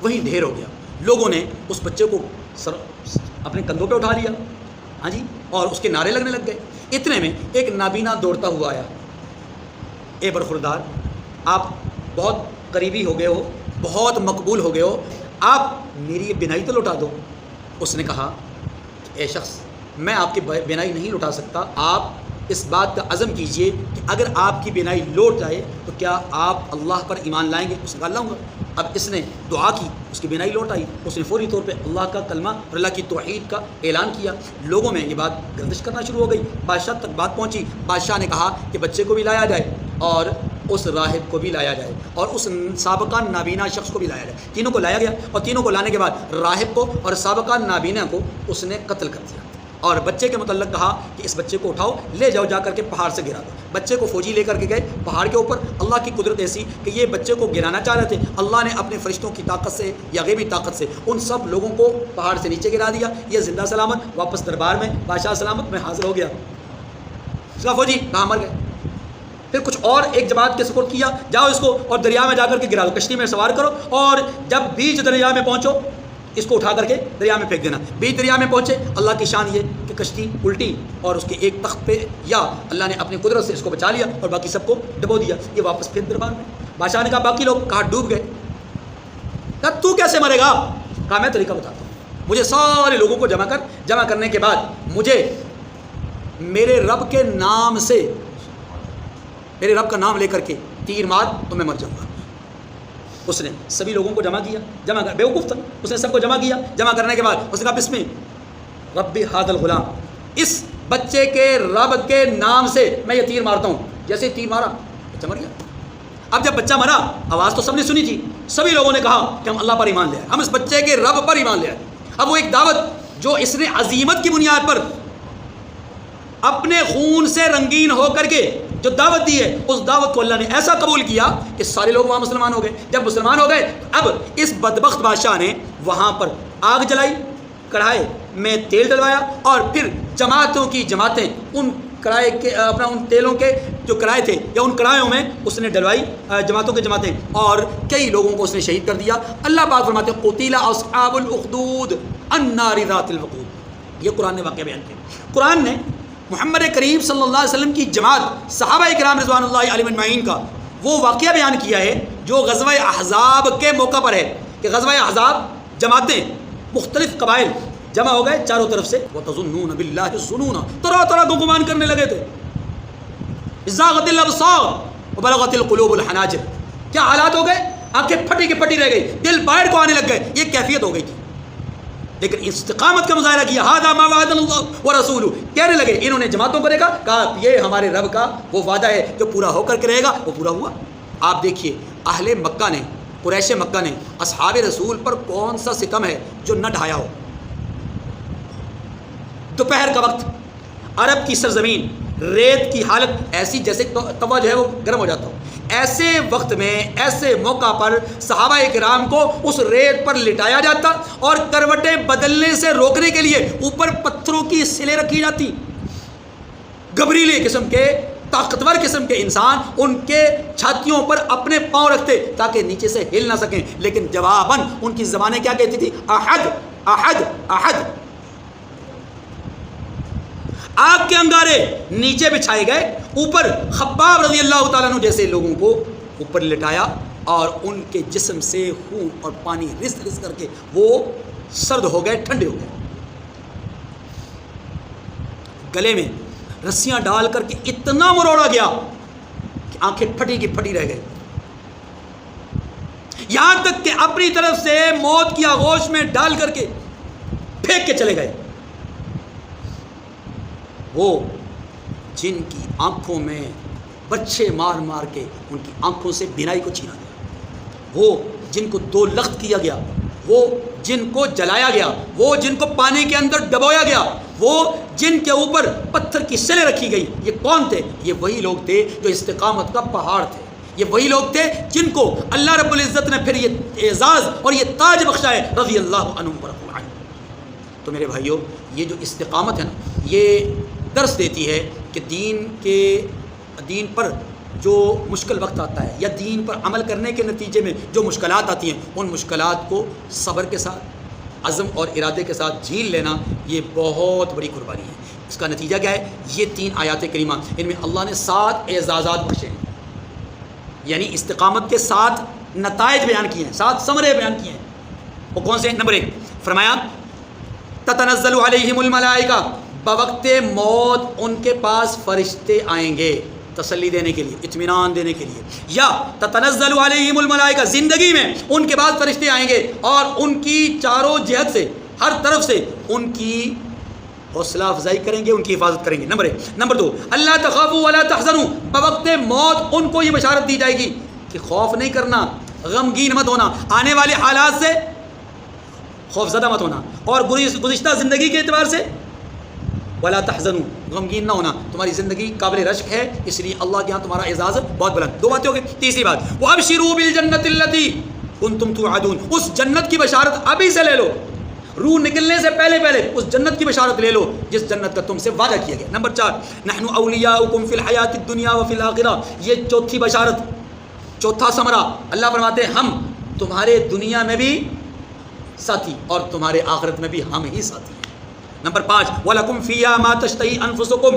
وہیں ڈھیر ہو گیا۔ لوگوں نے اس بچے کو اپنے کندھوں پہ اٹھا لیا، ہاں جی، اور اس کے نعرے لگنے لگ گئے۔ اتنے میں ایک نابینا دوڑتا ہوا آیا، اے برخوردار، آپ بہت قریبی ہو گئے ہو، بہت مقبول ہو گئے ہو، آپ میری یہ بینائی تو لوٹا دو۔ اس نے کہا اے شخص، میں آپ کی بینائی نہیں لوٹا سکتا، آپ اس بات کا عزم کیجئے کہ اگر آپ کی بینائی لوٹ جائے تو کیا آپ اللہ پر ایمان لائیں گے؟ اس نے کہا لاؤں گا۔ اب اس نے دعا کی، اس کی بینائی لوٹ آئی، اس نے فوری طور پہ اللہ کا کلمہ اور اللہ کی توحید کا اعلان کیا۔ لوگوں میں یہ بات گردش کرنا شروع ہو گئی، بادشاہ تک بات پہنچی۔ بادشاہ نے کہا کہ بچے کو بھی لایا جائے اور اس راہب کو بھی لایا جائے اور اس سابقہ نابینا شخص کو بھی لایا جائے۔ تینوں کو لایا گیا، اور تینوں کو لانے کے بعد راہب کو اور سابقہ نابینا کو اس نے قتل کر دیا، اور بچے کے متعلق کہا کہ اس بچے کو اٹھاؤ، لے جاؤ، جا کر کے پہاڑ سے گرا دو۔ بچے کو فوجی لے کر کے گئے پہاڑ کے اوپر۔ اللہ کی قدرت ایسی کہ یہ بچے کو گرانا چاہ رہے تھے، اللہ نے اپنے فرشتوں کی طاقت سے یا غیبی طاقت سے ان سب لوگوں کو پہاڑ سے نیچے گرا دیا۔ یہ زندہ سلامت واپس دربار میں بادشاہ سلامت میں حاضر ہو گیا۔ اس کا فوجی کہاں مر گئے۔ پھر کچھ اور ایک جماعت کے سپرد کیا، جاؤ اس کو اور دریا میں جا کر کے گرا دو، کشتی میں سوار کرو، اور جب بیچ دریا میں پہنچو اس کو اٹھا کر کے دریا میں پھینک دینا۔ بیچ دریا میں پہنچے، اللہ کی شان یہ کہ کشتی الٹی اور اس کے ایک تخت پہ یا اللہ نے اپنی قدرت سے اس کو بچا لیا اور باقی سب کو ڈبو دیا۔ یہ واپس پھر دربار میں۔ بادشاہ نے کہا باقی لوگ کہاں ڈوب گئے۔ کہا تو کیسے مرے گا؟ کہا میں طریقہ بتاتا ہوں، مجھے سارے لوگوں کو جمع کرنے کے بعد مجھے میرے رب کے نام سے، میرے رب کا نام لے کر کے تیر مار تو میں مر جاؤں گا۔ اس نے سبھی لوگوں کو جمع کیا، بیوقوف تھا، اس نے سب کو جمع کیا۔ جمع کرنے کے بعد اس نے کہا بسم رب ھذا الغلام، اس بچے کے رب کے نام سے میں یہ تیر مارتا ہوں۔ جیسے تیر مارا بچہ مر گیا۔ اب جب بچہ مرا، آواز تو سب نے سنی تھی، سبھی لوگوں نے کہا کہ ہم اللہ پر ایمان لے آئے، ہم اس بچے کے رب پر ایمان لے آئے۔ اب وہ ایک دعوت جو اس نے عزیمت کی بنیاد پر اپنے خون سے رنگین ہو کر کے جو دعوت دی ہے، اس دعوت کو اللہ نے ایسا قبول کیا کہ سارے لوگ وہاں مسلمان ہو گئے۔ جب مسلمان ہو گئے، اب اس بدبخت بادشاہ نے وہاں پر آگ جلائی، کڑھائی میں تیل ڈلوایا، اور پھر جماعتوں کی جماعتیں ان کڑھائی کے ان تیلوں کے جو کڑھائے تھے یا ان کڑھائیوں میں اس نے ڈلوائی جماعتوں کی جماعتیں، اور کئی لوگوں کو اس نے شہید کر دیا۔ اللہ پاک فرماتے ہیں قتل اصحاب الاخدود النار ذات الوقود۔ یہ قرآن نے واقعہ بیان کیا۔ قرآن نے محمد کریم صلی اللہ علیہ وسلم کی جماعت صحابہ کرام رضوان اللہ علیہم اجمعین کا وہ واقعہ بیان کیا ہے جو غزوہ احزاب کے موقع پر ہے، کہ غزوہ احزاب جماعتیں مختلف قبائل جمع ہو گئے چاروں طرف سے، وَتَظُنُّونَ بِاللَّهِ الظُّنُونَ، طرح طرح کو گمان کرنے لگے تھے۔ زَاغَتِ الْأَبْصَارُ وَبَلَغَتِ الْقُلُوبُ الْحَنَاجِرَ، کیا حالات ہو گئے؟ آنکھیں پھٹی کی پھٹی رہ گئی، دل باہر کو آنے لگ گئے، یہ کیفیت ہو گئی تھی۔ لیکن استقامت کا مظاہرہ کیا، ھذا ما وعدنا اللہ ورسولہ، کہنے لگے، انہوں نے جماعتوں کو دیکھا، کہا یہ ہمارے رب کا وہ وعدہ ہے جو پورا ہو کر کے رہے گا، وہ پورا ہوا۔ آپ دیکھیے اہل مکہ نے، قریش مکہ نے اصحاب رسول پر کون سا ستم ہے جو نہ ڈھایا ہو۔ دوپہر کا وقت، عرب کی سرزمین، ریت کی حالت ایسی جیسے توا جو ہے وہ گرم ہو جاتا ہو، ایسے وقت میں، ایسے موقع پر صحابہ کرام کو اس ریت پر لٹایا جاتا اور کروٹیں بدلنے سے روکنے کے لیے اوپر پتھروں کی سلیں رکھی جاتی۔ گبریلے قسم کے، طاقتور قسم کے انسان ان کے چھاتیوں پر اپنے پاؤں رکھتے تاکہ نیچے سے ہل نہ سکیں، لیکن جواباً ان کی زبانیں کیا کہتی تھی؟ احد احد احد۔ آگ کے انگارے نیچے بچھائے گئے، اوپر خباب رضی اللہ تعالیٰ عنہ جیسے لوگوں کو اوپر لٹایا اور ان کے جسم سے خون اور پانی رس رس کر کے وہ سرد ہو گئے، ٹھنڈے ہو گئے۔ گلے میں رسیاں ڈال کر کے اتنا مروڑا گیا کہ آنکھیں پھٹی کی پھٹی رہ گئی، یہاں تک کہ اپنی طرف سے موت کی آغوش میں ڈال کر کے پھینک کے چلے گئے۔ وہ جن کی آنکھوں میں بچے مار مار کے ان کی آنکھوں سے بینائی کو چھینا گیا، وہ جن کو 2 لخت کیا گیا، وہ جن کو جلایا گیا، وہ جن کو پانی کے اندر ڈبویا گیا، وہ جن کے اوپر پتھر کی سلیں رکھی گئی، یہ کون تھے؟ یہ وہی لوگ تھے جو استقامت کا پہاڑ تھے، یہ وہی لوگ تھے جن کو اللہ رب العزت نے پھر یہ اعزاز اور یہ تاج بخشا ہے، رضی اللہ عنہم ورضوا عنہ۔ تو میرے بھائیوں، یہ جو استقامت ہے نا، یہ درس دیتی ہے کہ دین پر جو مشکل وقت آتا ہے یا دین پر عمل کرنے کے نتیجے میں جو مشکلات آتی ہیں، ان مشکلات کو صبر کے ساتھ، عزم اور ارادے کے ساتھ جھیل لینا، یہ بہت بڑی قربانی ہے۔ اس کا نتیجہ کیا ہے؟ یہ 3 آیات کریمہ، ان میں اللہ نے 7 اعزازات بخشے ہیں، یعنی استقامت کے 7 نتائج بیان کیے ہیں، 7 ثمرے بیان کیے ہیں۔ وہ کون سے ہیں؟ نمبر 1 فرمایا تتنزل علیہم الملائکہ، بوقت موت ان کے پاس فرشتے آئیں گے تسلی دینے کے لیے، اطمینان دینے کے لیے، یا تتنزل علیہم الملائکہ، زندگی میں ان کے بعد فرشتے آئیں گے اور ان کی چاروں جہت سے، ہر طرف سے ان کی حوصلہ افزائی کریں گے، ان کی حفاظت کریں گے۔ نمبر 1۔ نمبر 2، اللہ تخافوا ولا تحزنوا، بوقت موت ان کو یہ بشارت دی جائے گی کہ خوف نہیں کرنا، غمگین مت ہونا، آنے والے حالات سے خوف زدہ مت ہونا، اور گزشتہ زندگی کے اعتبار سے ولا تحزنوا، غمگین نہ ہونا، تمہاری زندگی قابل رشک ہے، اس لیے اللہ کے ہاں تمہارا اعزاز بہت بلند۔ 2 باتیں ہو گئی۔ تیسری بات، وابشروا بالجنۃ التي کنتم توعدون، اس جنت کی بشارت ابھی سے لے لو، روح نکلنے سے پہلے اس جنت کی بشارت لے لو جس جنت کا تم سے وعدہ کیا گیا۔ نمبر 4، نحن اولیاؤکم فی الحیات الدنیا وفی الآخرہ، یہ چوتھی بشارت، چوتھا ثمرہ، اللہ فرماتے ہیں ہم تمہارے دنیا میں بھی ساتھی اور تمہارے آخرت میں بھی ہم ہی ساتھی ہیں۔ نمبر 5، وَلَكُمْ فِيهَا مَا تَشْتَهِي أَنفُسُكُمْ،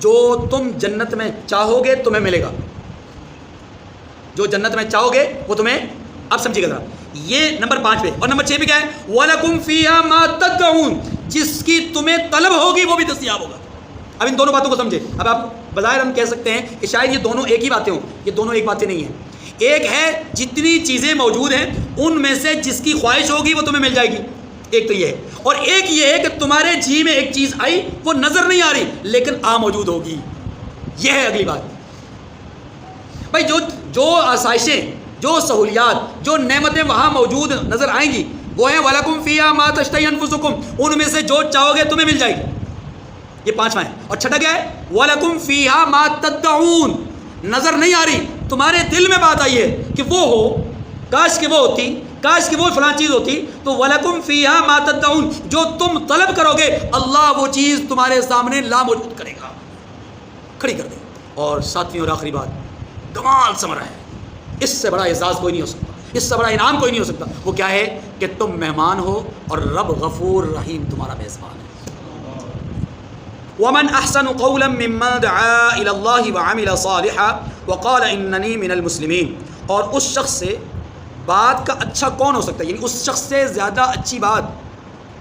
جو تم جنت میں چاہو گے تمہیں ملے گا، جو جنت میں چاہو گے وہ تمہیں، اب سمجھیے گا ذرا، یہ نمبر 5 پہ۔ اور نمبر 6 پہ کیا ہے؟ وَلَكُمْ فِيهَا مَا تَدَّعُونَ، جس کی تمہیں طلب ہوگی وہ بھی دستیاب ہوگا۔ اب ان دونوں باتوں کو سمجھے۔ اب آپ بظاہر ہم کہہ سکتے ہیں کہ شاید یہ دونوں ایک ہی باتیں ہوں، یہ دونوں ایک باتیں نہیں ہیں۔ ایک ہے جتنی چیزیں موجود ہیں ان میں سے جس کی خواہش ہوگی وہ تمہیں مل جائے گی، ایک تو یہ ہے، اور ایک یہ ہے کہ تمہارے جی میں ایک چیز آئی، وہ نظر نہیں آ رہی لیکن موجود ہوگی، یہ ہے اگلی بات۔ بھائی جو آسائشیں، جو سہولیات، جو نعمتیں وہاں موجود نظر آئیں گی وہ ہیں وَلَكُمْ فِيهَا مَا تَشْتَهِي أَنفُسُكُمْ، ان میں سے جو چاہو گے تمہیں مل جائے گی، یہ 5واں ہے۔ اور چھٹا کیا ہے؟ وَلَكُمْ فِيهَا مَا تَدَّعُونَ، نظر نہیں آ رہی، تمہارے دل میں بات آئی ہے کہ وہ ہو، کاش کہ وہ ہوتی، کاش کہ وہ فلاں چیز ہوتی، تو وَلَكُمْ فِيهَا مَا تَدَّعُونَ، جو تم طلب کرو گے اللہ وہ چیز تمہارے سامنے لا موجود کرے گا، کھڑی کر دے گا۔ اور 7ویں اور آخری بات، کمال ثمرہ ہے، اس سے بڑا اعزاز کوئی نہیں ہو سکتا، اس سے بڑا انعام کوئی نہیں ہو سکتا۔ وہ کیا ہے کہ تم مہمان ہو اور رب غفور رحیم تمہارا میزبان ہے۔ وَمَنْ أَحْسَنُ قَوْلًا مِّمَّنْ دَعَا إِلَى اللَّهِ وَعَمِلَ صَالِحًا وَقَالَ إِنَّنِي مِنَ الْمُسْلِمِينَ، اور اس شخص سے بات کا اچھا کون ہو سکتا ہے، یعنی اس شخص سے زیادہ اچھی بات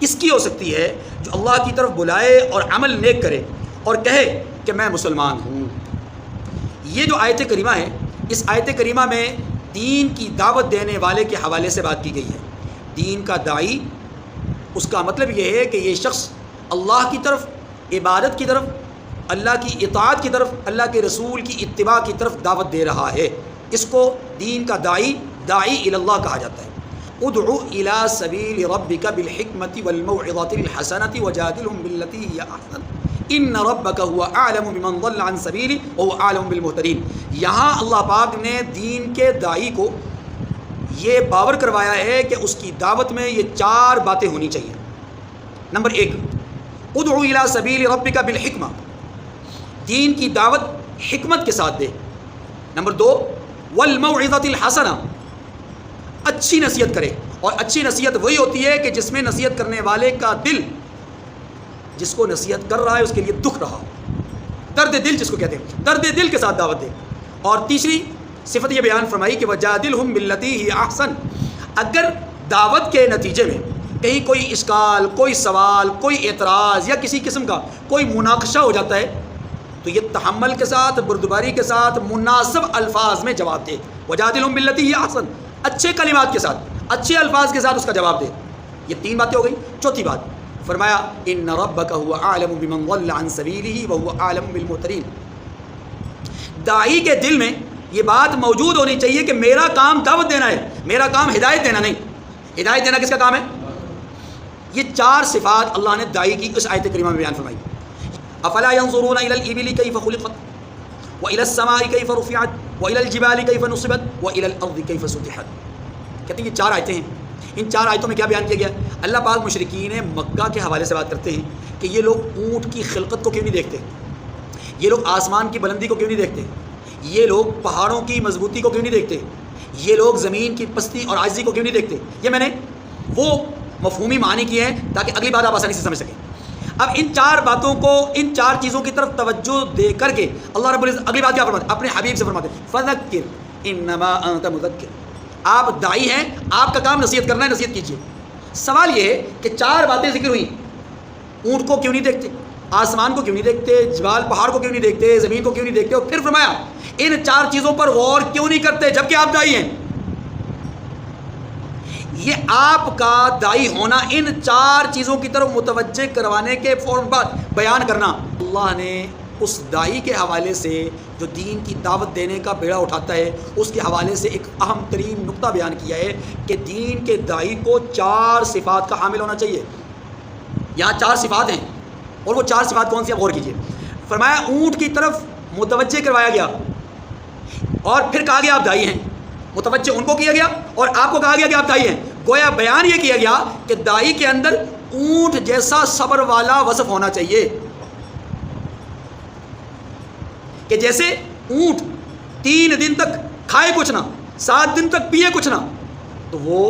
کس کی ہو سکتی ہے جو اللہ کی طرف بلائے اور عمل نیک کرے اور کہے کہ میں مسلمان ہوں۔ یہ جو آیت کریمہ ہے، اس آیت کریمہ میں دین کی دعوت دینے والے کے حوالے سے بات کی گئی ہے۔ دین کا داعی، اس کا مطلب یہ ہے کہ یہ شخص اللہ کی طرف، عبادت کی طرف، اللہ کی اطاعت کی طرف، اللہ کے رسول کی اتباع کی طرف دعوت دے رہا ہے، اس کو دین کا داعی الی اللہ کہا جاتا ہے۔ ادعو الی سبیل ربک بالحکمۃ والموعظۃ الحسنۃ وجادلہم باللتی ہی احسن ان ربک هو اعلم بمن ضل عن سبیلہ وهو اعلم بالمہتدین۔ یہاں اللہ پاک نے دین کے داعی کو یہ باور کروایا ہے کہ اس کی دعوت میں یہ 4 باتیں ہونی چاہیے۔ نمبر 1، ادعو الی سبیل ربک بالحکمہ، دین کی دعوت حکمت کے ساتھ دے۔ نمبر 2، والموعظۃ الحسنہ، اچھی نصیحت کرے، اور اچھی نصیحت وہی ہوتی ہے کہ جس میں نصیحت کرنے والے کا دل، جس کو نصیحت کر رہا ہے اس کے لیے دکھ رہا، درد دل جس کو کہتے ہیں، درد دل کے ساتھ دعوت دے۔ اور تیسری صفت یہ بیان فرمائی کہ وجادلہم باللتی ہی احسن، اگر دعوت کے نتیجے میں کہیں کوئی اشکال، کوئی سوال، کوئی اعتراض یا کسی قسم کا کوئی مناقشہ ہو جاتا ہے تو یہ تحمل کے ساتھ، بردباری کے ساتھ، مناسب الفاظ میں جواب دے۔ وجادلہم باللتی ہی احسن، اچھے کلمات کے ساتھ، اچھے الفاظ کے ساتھ اس کا جواب دے۔ یہ 3 باتیں ہو گئی۔ چوتھی بات فرمایا ان ربک هو اعلم بمن ضل عن سبیلہ وهو اعلم بالمہتدین۔ داعی کے دل میں یہ بات موجود ہونی چاہیے کہ میرا کام دعوت دینا ہے، میرا کام ہدایت دینا نہیں، ہدایت دینا کس کا کام ہے؟ یہ چار صفات اللہ نے دائی کی اس آیت کریمہ میں بیان فرمائی. افلا ينظرون الى الابل كيف خلقت والى السماء كيف رفعت والى الجبال كيف نصبت والى الارض كيف سطحت. کہتے ہیں یہ چار آیتیں ہیں. ان چار آیتوں میں کیا بیان کیا گیا؟ اللہ پاک مشرکین مکہ کے حوالے سے بات کرتے ہیں کہ یہ لوگ اونٹ کی خلقت کو کیوں نہیں دیکھتے، یہ لوگ آسمان کی بلندی کو کیوں نہیں دیکھتے، یہ لوگ پہاڑوں کی مضبوطی کو کیوں نہیں دیکھتے، یہ لوگ زمین کی پستی اور عاجزی کو کیوں نہیں دیکھتے. یہ میں نے وہ مفہومی معنی کیے ہیں تاکہ اگلی بات آپ آسانی سے سمجھ سکیں. اب ان چار باتوں کو، ان چار چیزوں کی طرف توجہ دے کر کے اللہ رب العزت اگلی بات کیا فرماتے ہیں؟ اپنے حبیب سے فرماتے ہیں فذکر انما انت مذکر. آپ دائی ہیں، آپ کا کام نصیحت کرنا ہے، نصیحت کیجیے. سوال یہ ہے کہ چار باتیں ذکر ہوئی، اونٹ کو کیوں نہیں دیکھتے، آسمان کو کیوں نہیں دیکھتے، جبال پہاڑ کو کیوں نہیں دیکھتے، زمین کو کیوں نہیں دیکھتے، اور پھر فرمایا ان چار چیزوں پر غور کیوں نہیں کرتے جبکہ آپ دائی ہیں. یہ آپ کا دائی ہونا ان چار چیزوں کی طرف متوجہ کروانے کے فوراً بعد بیان کرنا. اللہ نے اس دائی کے حوالے سے جو دین کی دعوت دینے کا بیڑا اٹھاتا ہے اس کے حوالے سے ایک اہم ترین نقطہ بیان کیا ہے کہ دین کے دائی کو چار صفات کا حامل ہونا چاہیے. یہاں چار صفات ہیں اور وہ چار صفات کون سی ہیں؟ غور کیجیے. فرمایا اونٹ کی طرف متوجہ کروایا گیا اور پھر کہا گیا آپ دائی ہیں. متوجہ ان کو کیا گیا اور آپ کو کہا گیا کہ آپ دائی ہیں. گویا بیان یہ کیا گیا کہ دائی کے اندر اونٹ جیسا صبر والا وصف ہونا چاہیے کہ جیسے اونٹ 3 دن تک کھائے کچھ نہ، 7 دن تک پیے کچھ نہ، تو وہ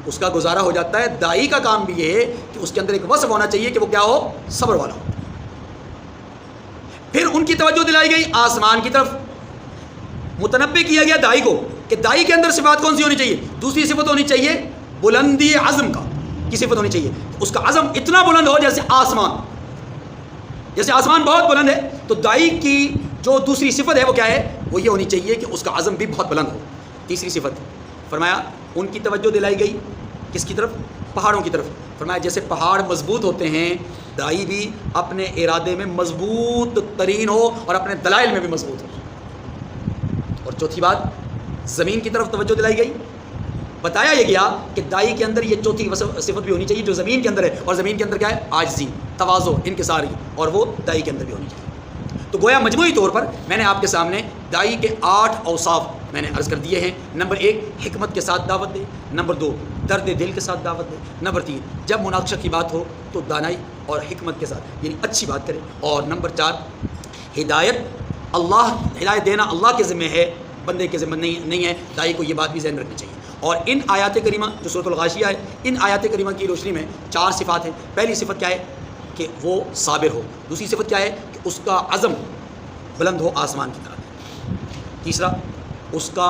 اس کا گزارا ہو جاتا ہے. دائی کا کام بھی یہ ہے کہ اس کے اندر ایک وصف ہونا چاہیے کہ وہ کیا ہو؟ صبر والا ہو. پھر ان کی توجہ دلائی گئی آسمان کی طرف. متنبہ کیا گیا دائی کو کہ دائی کے اندر صفات کون سی ہونی چاہیے؟ دوسری صفت ہونی چاہیے بلندی عزم کی صفت ہونی چاہیے. اس کا عزم اتنا بلند ہو جیسے آسمان. جیسے آسمان بہت بلند ہے تو دائی کی جو دوسری صفت ہے وہ کیا ہے؟ وہ یہ ہونی چاہیے کہ اس کا عزم بھی بہت بلند ہو. تیسری صفت فرمایا ان کی توجہ دلائی گئی کس کی طرف؟ پہاڑوں کی طرف. فرمایا جیسے پہاڑ مضبوط ہوتے ہیں دائی بھی اپنے ارادے میں مضبوط ترین ہو اور اپنے دلائل میں بھی مضبوط ہو. اور چوتھی بات زمین کی طرف توجہ دلائی گئی. بتایا یہ گیا کہ دائی کے اندر یہ چوتھی صفت بھی ہونی چاہیے جو زمین کے اندر ہے. اور زمین کے اندر کیا ہے؟ عاجزی، تواضع، انکساری، اور وہ دائی کے اندر بھی ہونی چاہیے. تو گویا مجموعی طور پر میں نے آپ کے سامنے دائی کے 8 اوصاف میں نے عرض کر دیے ہیں. نمبر 1 حکمت کے ساتھ دعوت دے. نمبر 2 درد دل کے ساتھ دعوت دے. نمبر 3 جب مناقشہ کی بات ہو تو دانائی اور حکمت کے ساتھ یعنی اچھی بات کرے. اور نمبر 4 ہدایت دینا اللہ کے ذمہ ہے، بندے کے ذمہ نہیں ہے. دائی کو یہ بات بھی ذہن رکھنی چاہیے. اور ان آیات کریمہ جو سورۃ الغاشیہ ہے، ان آیات کریمہ کی روشنی میں 4 صفات ہیں. پہلی صفت کیا ہے؟ کہ وہ صابر ہو. دوسری صفت کیا ہے؟ کہ اس کا عزم بلند ہو آسمان کی طرح. تیسرا اس کا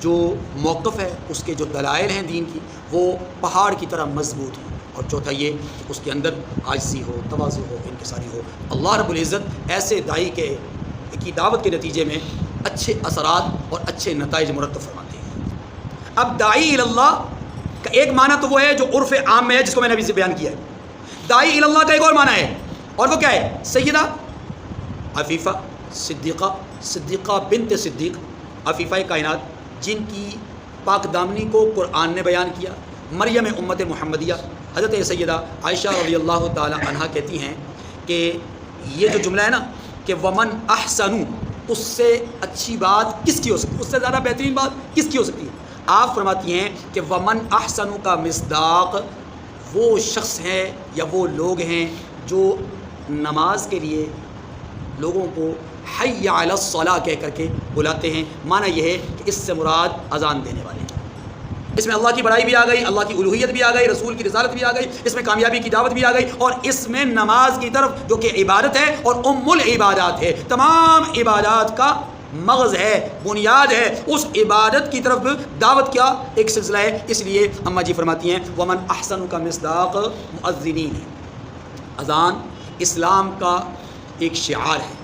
جو موقف ہے، اس کے جو دلائل ہیں دین کی، وہ پہاڑ کی طرح مضبوط ہو. اور چوتھا یہ کہ اس کے اندر عاجزی ہو، تواضع ہو، انکساری ہو. اللہ رب العزت ایسے دائی کی دعوت کے نتیجے میں اچھے اثرات اور اچھے نتائج مرتب فرماتے ہیں. اب دائی اللہ کا ایک معنی تو وہ ہے جو عرف عام میں ہے، جس کو میں نے ابھی سے بیان کیا ہے. دائی اللہ کا ایک اور معنی ہے، اور وہ کیا ہے؟ سیدہ عفیفہ صدیقہ بنت صدیق، عفیفہ کائنات، جن کی پاک دامنی کو قرآن نے بیان کیا. مریم امت محمدیہ حضرت سیدہ عائشہ رضی اللہ تعالی عنہا کہتی ہیں کہ یہ جو جملہ ہے نا کہ ومن احسن، اس سے اچھی بات کس کی ہو سکتی ہے، اس سے زیادہ بہترین بات کس کی ہو سکتی ہے؟ آپ فرماتی ہیں کہ ومن احسن کا مصداق وہ شخص ہے یا وہ لوگ ہیں جو نماز کے لیے لوگوں کو حی علی الصلاۃ کہہ کر کے بلاتے ہیں. معنی یہ ہے کہ اس سے مراد اذان دینے والے ہیں. اس میں اللہ کی بڑائی بھی آ گئی، اللہ کی الوہیت بھی آ گئی، رسول کی رسالت بھی آ گئی، اس میں کامیابی کی دعوت بھی آ گئی، اور اس میں نماز کی طرف جو کہ عبادت ہے اور ام العبادات ہے، تمام عبادات کا مغز ہے، بنیاد ہے، اس عبادت کی طرف دعوت کیا ایک سلسلہ ہے. اس لیے اماں جی فرماتی ہیں ومن احسن کا مصداق مؤذنین ہے. اذان اسلام کا ایک شعار ہے،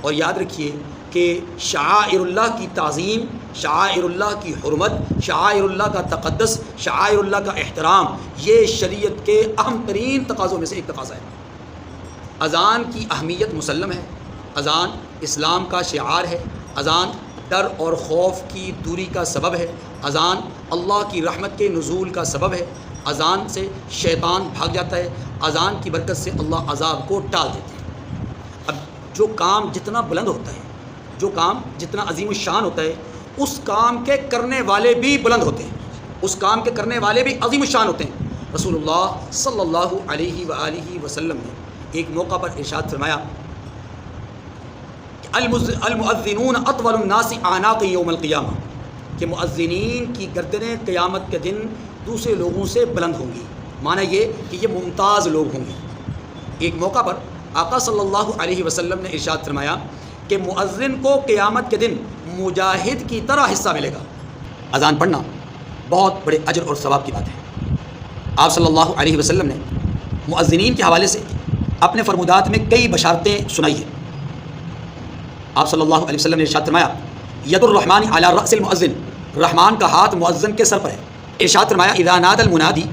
اور یاد رکھیے کہ شعائر اللہ کی تعظیم، شعائر اللہ کی حرمت، شعائر اللہ کا تقدس، شعائر اللہ کا احترام، یہ شریعت کے اہم ترین تقاضوں میں سے ایک تقاضا ہے. اذان کی اہمیت مسلم ہے. اذان اسلام کا شعار ہے. اذان ڈر اور خوف کی دوری کا سبب ہے. اذان اللہ کی رحمت کے نزول کا سبب ہے. اذان سے شیطان بھاگ جاتا ہے، اذان کی برکت سے اللہ عذاب کو ٹال دیتے ہیں۔ اب جو کام جتنا بلند ہوتا ہے، جو کام جتنا عظیم الشان ہوتا ہے، اس کام کے کرنے والے بھی بلند ہوتے ہیں، اس کام کے کرنے والے بھی عظیم الشان ہوتے ہیں۔ رسول اللہ صلی اللہ علیہ وآلہ وسلم نے ایک موقع پر ارشاد فرمایا کہ المؤذنون اطول الناس اعناق یوم القیامہ، کہ مؤذنین کی گردنیں قیامت کے دن دوسرے لوگوں سے بلند ہوں گی، معنی یہ کہ یہ ممتاز لوگ ہوں گے۔ ایک موقع پر آقا صلی اللہ علیہ وسلم نے ارشاد فرمایا کہ مؤذن کو قیامت کے دن مجاہد کی طرح حصہ ملے گا۔ اذان پڑھنا بہت بڑے اجر اور ثواب کی بات ہے۔ آپ صلی اللہ علیہ وسلم نے مؤذنین کے حوالے سے اپنے فرمودات میں کئی بشارتیں سنائی ہیں۔ آپ صلی اللہ علیہ وسلم نے ارشاد فرمایا ید الرحمن علی رأس المؤذن، رحمان کا ہاتھ مؤذن کے سر پر ہے۔ ارشاد فرمایا اذا نادى المنادی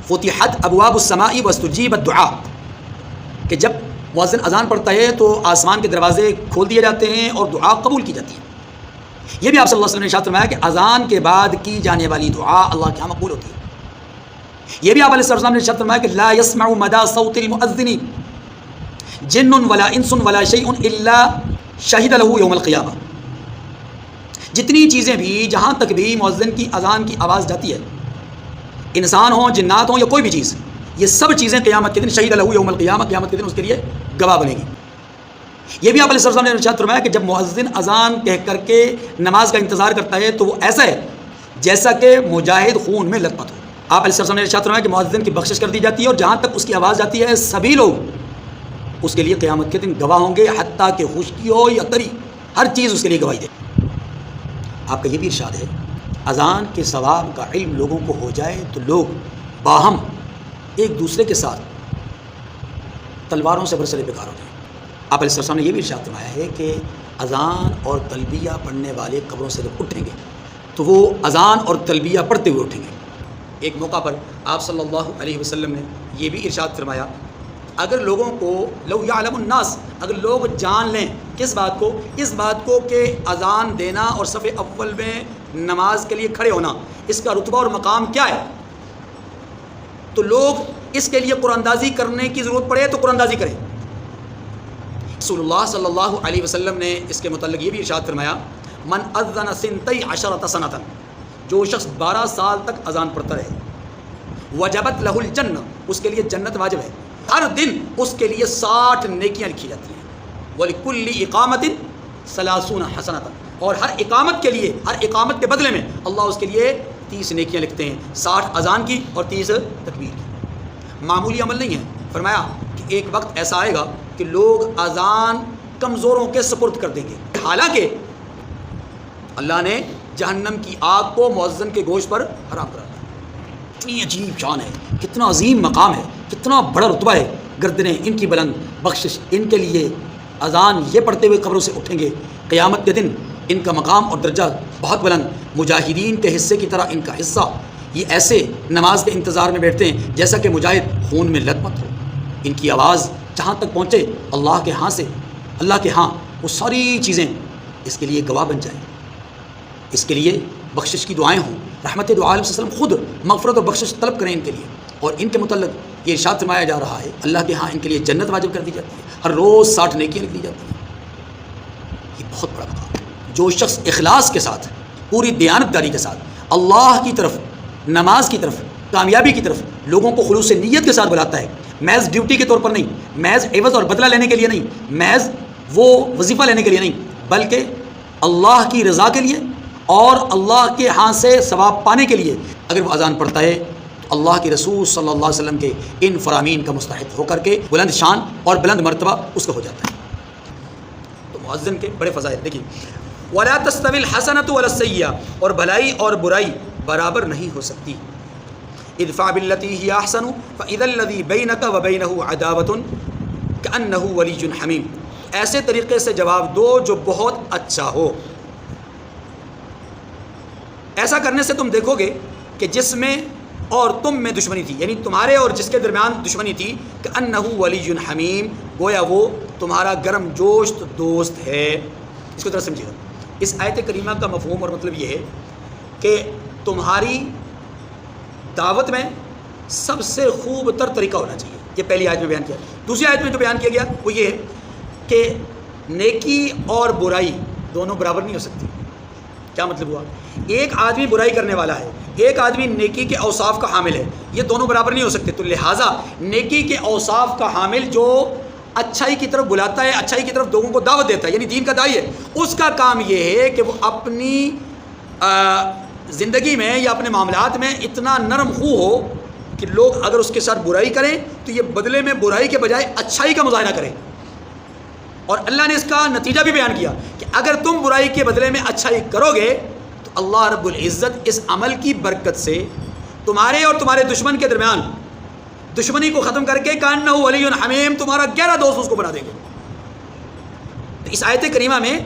فتحت ابواب السماء واستجیب الدعاء، کہ جب مؤذن اذان پڑھتا ہے تو آسمان کے دروازے کھول دیے جاتے ہیں اور دعا قبول کی جاتی ہے۔ یہ بھی آپ صلی اللہ علیہ وسلم نے ارشاد فرمایا کہ اذان کے بعد کی جانے والی دعا اللہ کے یہاں مقبول ہوتی ہے۔ یہ بھی آپ علیہ السلام نے ارشاد فرمایا کہ لا يسمع مدى صوت المؤذن جن ولا انس ولا شيء الا شهد له يوم القیامہ، جتنی چیزیں بھی جہاں تک بھی مؤذن کی اذان کی آواز جاتی ہے، انسان ہوں، جنات ہوں یا کوئی بھی چیز، یہ سب چیزیں قیامت کے دن شہید له یوم القیامہ، قیامت کے دن اس کے لیے گواہ بنے گی۔ یہ بھی آپ علیہ السلام نے ارشاد فرمایا کہ جب مؤذن اذان کہہ کر کے نماز کا انتظار کرتا ہے تو وہ ایسا ہے جیسا کہ مجاہد خون میں لت پت ہو۔ آپ علیہ السلام نے ارشاد فرمایا کہ مؤذن کی بخشش کر دی جاتی ہے اور جہاں تک اس کی آواز جاتی ہے سبھی لوگ اس کے لیے قیامت کے دن گواہ ہوں گے، حتیٰ کہ خشکی ہو یا تری، ہر چیز اس کے لیے گواہی دے۔ آپ کا یہ بھی ارشاد ہے اذان کے ثواب کا علم لوگوں کو ہو جائے تو لوگ باہم ایک دوسرے کے ساتھ تلواروں سے برسرے بیکار ہو جائیں۔ آپ علیہ السلام نے یہ بھی ارشاد فرمایا ہے کہ اذان اور تلبیہ پڑھنے والے قبروں سے جب اٹھیں گے تو وہ اذان اور تلبیہ پڑھتے ہوئے اٹھیں گے۔ ایک موقع پر آپ صلی اللہ علیہ وسلم نے یہ بھی ارشاد فرمایا اگر لوگوں کو لو یعلم الناس، اگر لوگ جان لیں کس بات کو، اس بات کو کہ اذان دینا اور صف اول میں نماز کے لیے کھڑے ہونا اس کا رتبہ اور مقام کیا ہے، تو لوگ اس کے لیے قرآن اندازی کرنے کی ضرورت پڑے تو قرآن اندازی کریں۔ رسول اللہ صلی اللہ علیہ وسلم نے اس کے متعلق یہ بھی ارشاد فرمایا من اذن سنتی عشرۃ سنۃ، جو شخص 12 سال تک اذان پڑھتا رہے، وجبت لہ الجنہ، اس کے لیے جنت واجب ہے، ہر دن اس کے لیے 60 نیکیاں لکھی جاتی ہیں، وَلِكُلِّ إِقَامَةٍ 30 حسنۃ، اور ہر اقامت کے لیے، ہر اقامت کے بدلے میں اللہ اس کے لیے 30 نیکیاں لکھتے ہیں، 60 اذان کی اور 30 تکبیر کی۔ معمولی عمل نہیں ہے۔ فرمایا کہ ایک وقت ایسا آئے گا کہ لوگ اذان کمزوروں کے سپرد کر دیں گے، حالانکہ اللہ نے جہنم کی آگ کو مؤذن کے گوشت پر حرام کرا دیا۔ کتنی عجیب شان ہے، کتنا عظیم مقام ہے، کتنا بڑا رتبہ ہے، گردنیں ان کی بلند، بخشش ان کے لیے، اذان یہ پڑھتے ہوئے قبروں سے اٹھیں گے، قیامت کے دن ان کا مقام اور درجہ بہت بلند، مجاہدین کے حصے کی طرح ان کا حصہ، یہ ایسے نماز کے انتظار میں بیٹھتے ہیں جیسا کہ مجاہد خون میں لت پت ہو، ان کی آواز جہاں تک پہنچے اللہ کے ہاں سے، اللہ کے ہاں وہ ساری چیزیں اس کے لیے گواہ بن جائیں، اس کے لیے بخشش کی دعائیں ہوں، رحمت دو عالم صلی اللہ علیہ وسلم خود مغفرت اور بخشش طلب کریں ان کے لیے، اور ان کے متعلق یہ ارشاد فرمایا جا رہا ہے اللہ کے ہاں ان کے لیے جنت واجب کر دی جاتی ہے، ہر روز 60 نیکیاں لکھ دی جاتی ہیں۔ یہ بہت بڑا مقام ہے۔ جو شخص اخلاص کے ساتھ، پوری دیانتداری کے ساتھ اللہ کی طرف، نماز کی طرف، کامیابی کی طرف لوگوں کو خلوص نیت کے ساتھ بلاتا ہے، محض ڈیوٹی کے طور پر نہیں، محض عوض اور بدلہ لینے کے لیے نہیں، محض وہ وظیفہ لینے کے لیے نہیں، بلکہ اللہ کی رضا کے لیے اور اللہ کے ہاں سے ثواب پانے کے لیے اگر وہ اذان پڑھتا ہے تو اللہ کے رسول صلی اللہ علیہ وسلم کے ان فرامین کا مستحق ہو کر کے بلند شان اور بلند مرتبہ اس کا ہو جاتا ہے۔ تو مؤذن کے بڑے فضائل دیکھیں، وَلَا تَسْتَوِي الْحَسَنَةُ وَلَا السَّيِّئَةُ، اور بھلائی اور برائی برابر نہیں ہو سکتی۔ ادفع بالتي هي احسن فاذا الذي بينك وبينه عداوة كأنه ولي حميم، ایسے طریقے سے جواب دو جو بہت اچھا ہو۔ ایسا کرنے سے تم دیکھو گے کہ جس میں اور تم میں دشمنی تھی، یعنی تمہارے اور جس کے درمیان دشمنی تھی، كأنه ولي حميم، گویا وہ تمہارا گرم جوش دوست ہے۔ اس کو ذرا سمجھیے گا، اس آیت کریمہ کا مفہوم اور مطلب یہ ہے کہ تمہاری دعوت میں سب سے خوب تر طریقہ ہونا چاہیے. یہ پہلی آیت میں بیان کیا. دوسری آیت میں جو بیان کیا گیا وہ یہ ہے کہ نیکی اور برائی دونوں برابر نہیں ہو سکتی. کیا مطلب ہوا؟ ایک آدمی برائی کرنے والا ہے, ایک آدمی نیکی کے اوصاف کا حامل ہے, یہ دونوں برابر نہیں ہو سکتے. تو لہٰذا نیکی کے اوصاف کا حامل جو اچھائی کی طرف بلاتا ہے, اچھائی کی طرف لوگوں کو دعوت دیتا ہے, یعنی دین کا داعی ہے, اس کا کام یہ ہے کہ وہ اپنی زندگی میں یا اپنے معاملات میں اتنا نرم خو ہو کہ لوگ اگر اس کے ساتھ برائی کریں تو یہ بدلے میں برائی کے بجائے اچھائی کا مظاہرہ کریں. اور اللہ نے اس کا نتیجہ بھی بیان کیا کہ اگر تم برائی کے بدلے میں اچھائی کرو گے تو اللہ رب العزت اس عمل کی برکت سے تمہارے اور تمہارے دشمن کے درمیان دشمنی کو ختم کر کے کانہ ولی حمیم, تمہارا گہرا دوست اس کو بنا دے گے. تو اس آیت کریمہ میں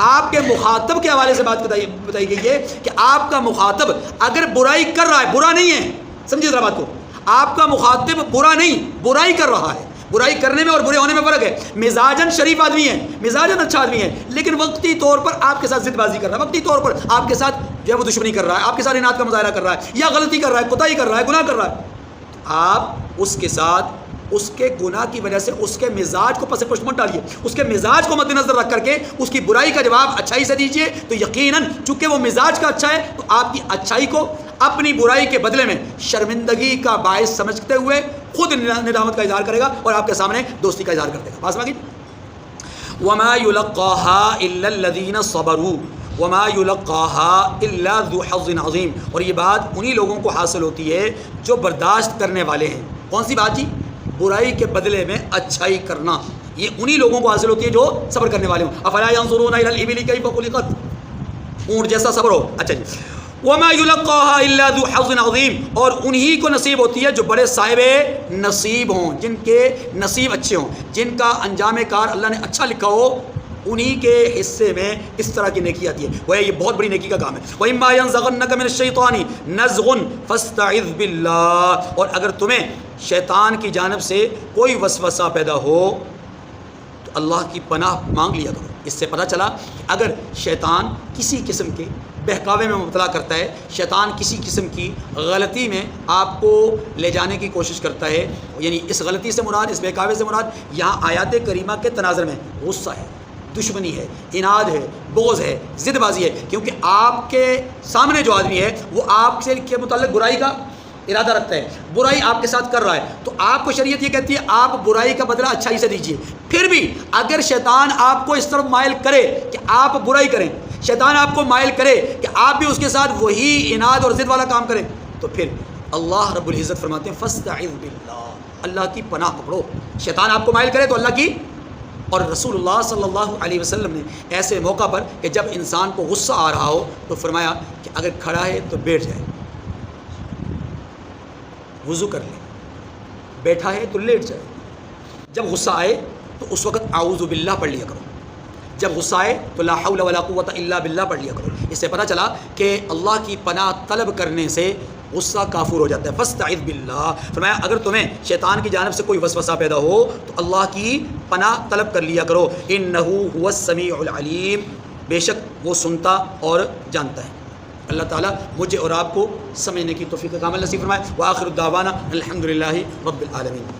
آپ کے مخاطب کے حوالے سے بات بتائی گئی ہے کہ آپ کا مخاطب اگر برائی کر رہا ہے, برا نہیں ہے, سمجھیے ذرا بات کو, آپ کا مخاطب برا نہیں برائی کر رہا ہے. برائی کرنے میں اور برے ہونے میں فرق ہے. مزاجن شریف آدمی ہے, مزاجن اچھا آدمی ہے, لیکن وقتی طور پر آپ کے ساتھ ضد بازی کر رہا ہے, وقتی طور پر آپ کے ساتھ جو ہے وہ دشمنی کر رہا ہے, آپ کے ساتھ اناد کا مظاہرہ کر رہا ہے, یا غلطی کر رہا ہے, کوتاہی کر رہا ہے, گناہ کر رہا ہے, آپ اس کے ساتھ اس کے گناہ کی وجہ سے اس کے مزاج کو پس پشت مت ڈالیے, اس کے مزاج کو مد نظر رکھ کر کے اس کی برائی کا جواب اچھائی سے دیجیے. تو یقیناً چونکہ وہ مزاج کا اچھا ہے تو آپ کی اچھائی کو اپنی برائی کے بدلے میں شرمندگی کا باعث سمجھتے ہوئے خود ندامت کا اظہار کرے گا اور آپ کے سامنے دوستی کا اظہار کر دے گا. بات سمجھ گئی؟ وما يلقاها الا الذين صبروا وما يلقاها الا ذو حظ عظیم. اور یہ بات انہی لوگوں کو حاصل ہوتی ہے جو برداشت کرنے والے ہیں. کون سی بات جی؟ برائی کے بدلے میں اچھائی کرنا. یہ انہی لوگوں کو حاصل ہوتی ہے جو صبر کرنے والے ہوں. افلا ينظرون الى الابل كيف خلقت, اونٹ جیسا صبر ہو. اچھا جی, وما يلقاها الا ذو حظ عظیم. اور انہی کو نصیب ہوتی ہے جو بڑے صاحب نصیب ہوں, جن کے نصیب اچھے ہوں, جن کا انجام کار اللہ نے اچھا لکھا ہو, انہی کے حصے میں اس طرح کی نیکی آتی ہے. وہ یہ بہت بڑی نیکی کا کام ہے. وَإِمَّا يَنزَغَنَّكَ مِنَ الشَّيْطَانِ نَزْغٌ فَاسْتَعِذْ بِاللَّهِ. اور اگر تمہیں شیطان کی جانب سے کوئی وسوسہ پیدا ہو تو اللہ کی پناہ مانگ لیا کرو. اس سے پتہ چلا کہ اگر شیطان کسی قسم کے بہکاوے میں مبتلا کرتا ہے, شیطان کسی قسم کی غلطی میں آپ کو لے جانے کی کوشش کرتا ہے, یعنی اس غلطی سے مراد, اس بہکاوے سے مراد یہاں آیات کریمہ کے تناظر میں غصہ ہے, دشمنی ہے, اناد ہے, بغض ہے, ضد بازی ہے. کیونکہ آپ کے سامنے جو آدمی ہے وہ آپ سے کے متعلق برائی کا ارادہ رکھتا ہے, برائی آپ کے ساتھ کر رہا ہے, تو آپ کو شریعت یہ کہتی ہے آپ برائی کا بدلہ اچھائی سے دیجیے. پھر بھی اگر شیطان آپ کو اس طرف مائل کرے کہ آپ برائی کریں, شیطان آپ کو مائل کرے کہ آپ بھی اس کے ساتھ وہی اناد اور ضد والا کام کریں, تو پھر اللہ رب العزت فرماتے ہیں فاستعذ باللہ, اللہ کی پناہ پکڑو. شیطان آپ کو مائل کرے تو اللہ کی. اور رسول اللہ صلی اللہ علیہ وسلم نے ایسے موقع پر کہ جب انسان کو غصہ آ رہا ہو تو فرمایا کہ اگر کھڑا ہے تو بیٹھ جائے, وضو کر لے, بیٹھا ہے تو لیٹ جائے. جب غصہ آئے تو اس وقت اعوذ باللہ پڑھ لیا کرو, جب غصہ آئے تو لا حول ولا قوت الا باللہ پڑھ لیا کرو. اس سے پتہ چلا کہ اللہ کی پناہ طلب کرنے سے غصہ کافور ہو جاتا ہے. فاستعذ باللہ, فرمایا اگر تمہیں شیطان کی جانب سے کوئی وسوسہ پیدا ہو تو اللہ کی پناہ طلب کر لیا کرو. انہ هو السمیع العلیم, بے شک وہ سنتا اور جانتا ہے. اللہ تعالیٰ مجھے اور آپ کو سمجھنے کی توفیق کامل نصیب فرمائے. وآخر الدعوانا الحمدللہ رب العالمین.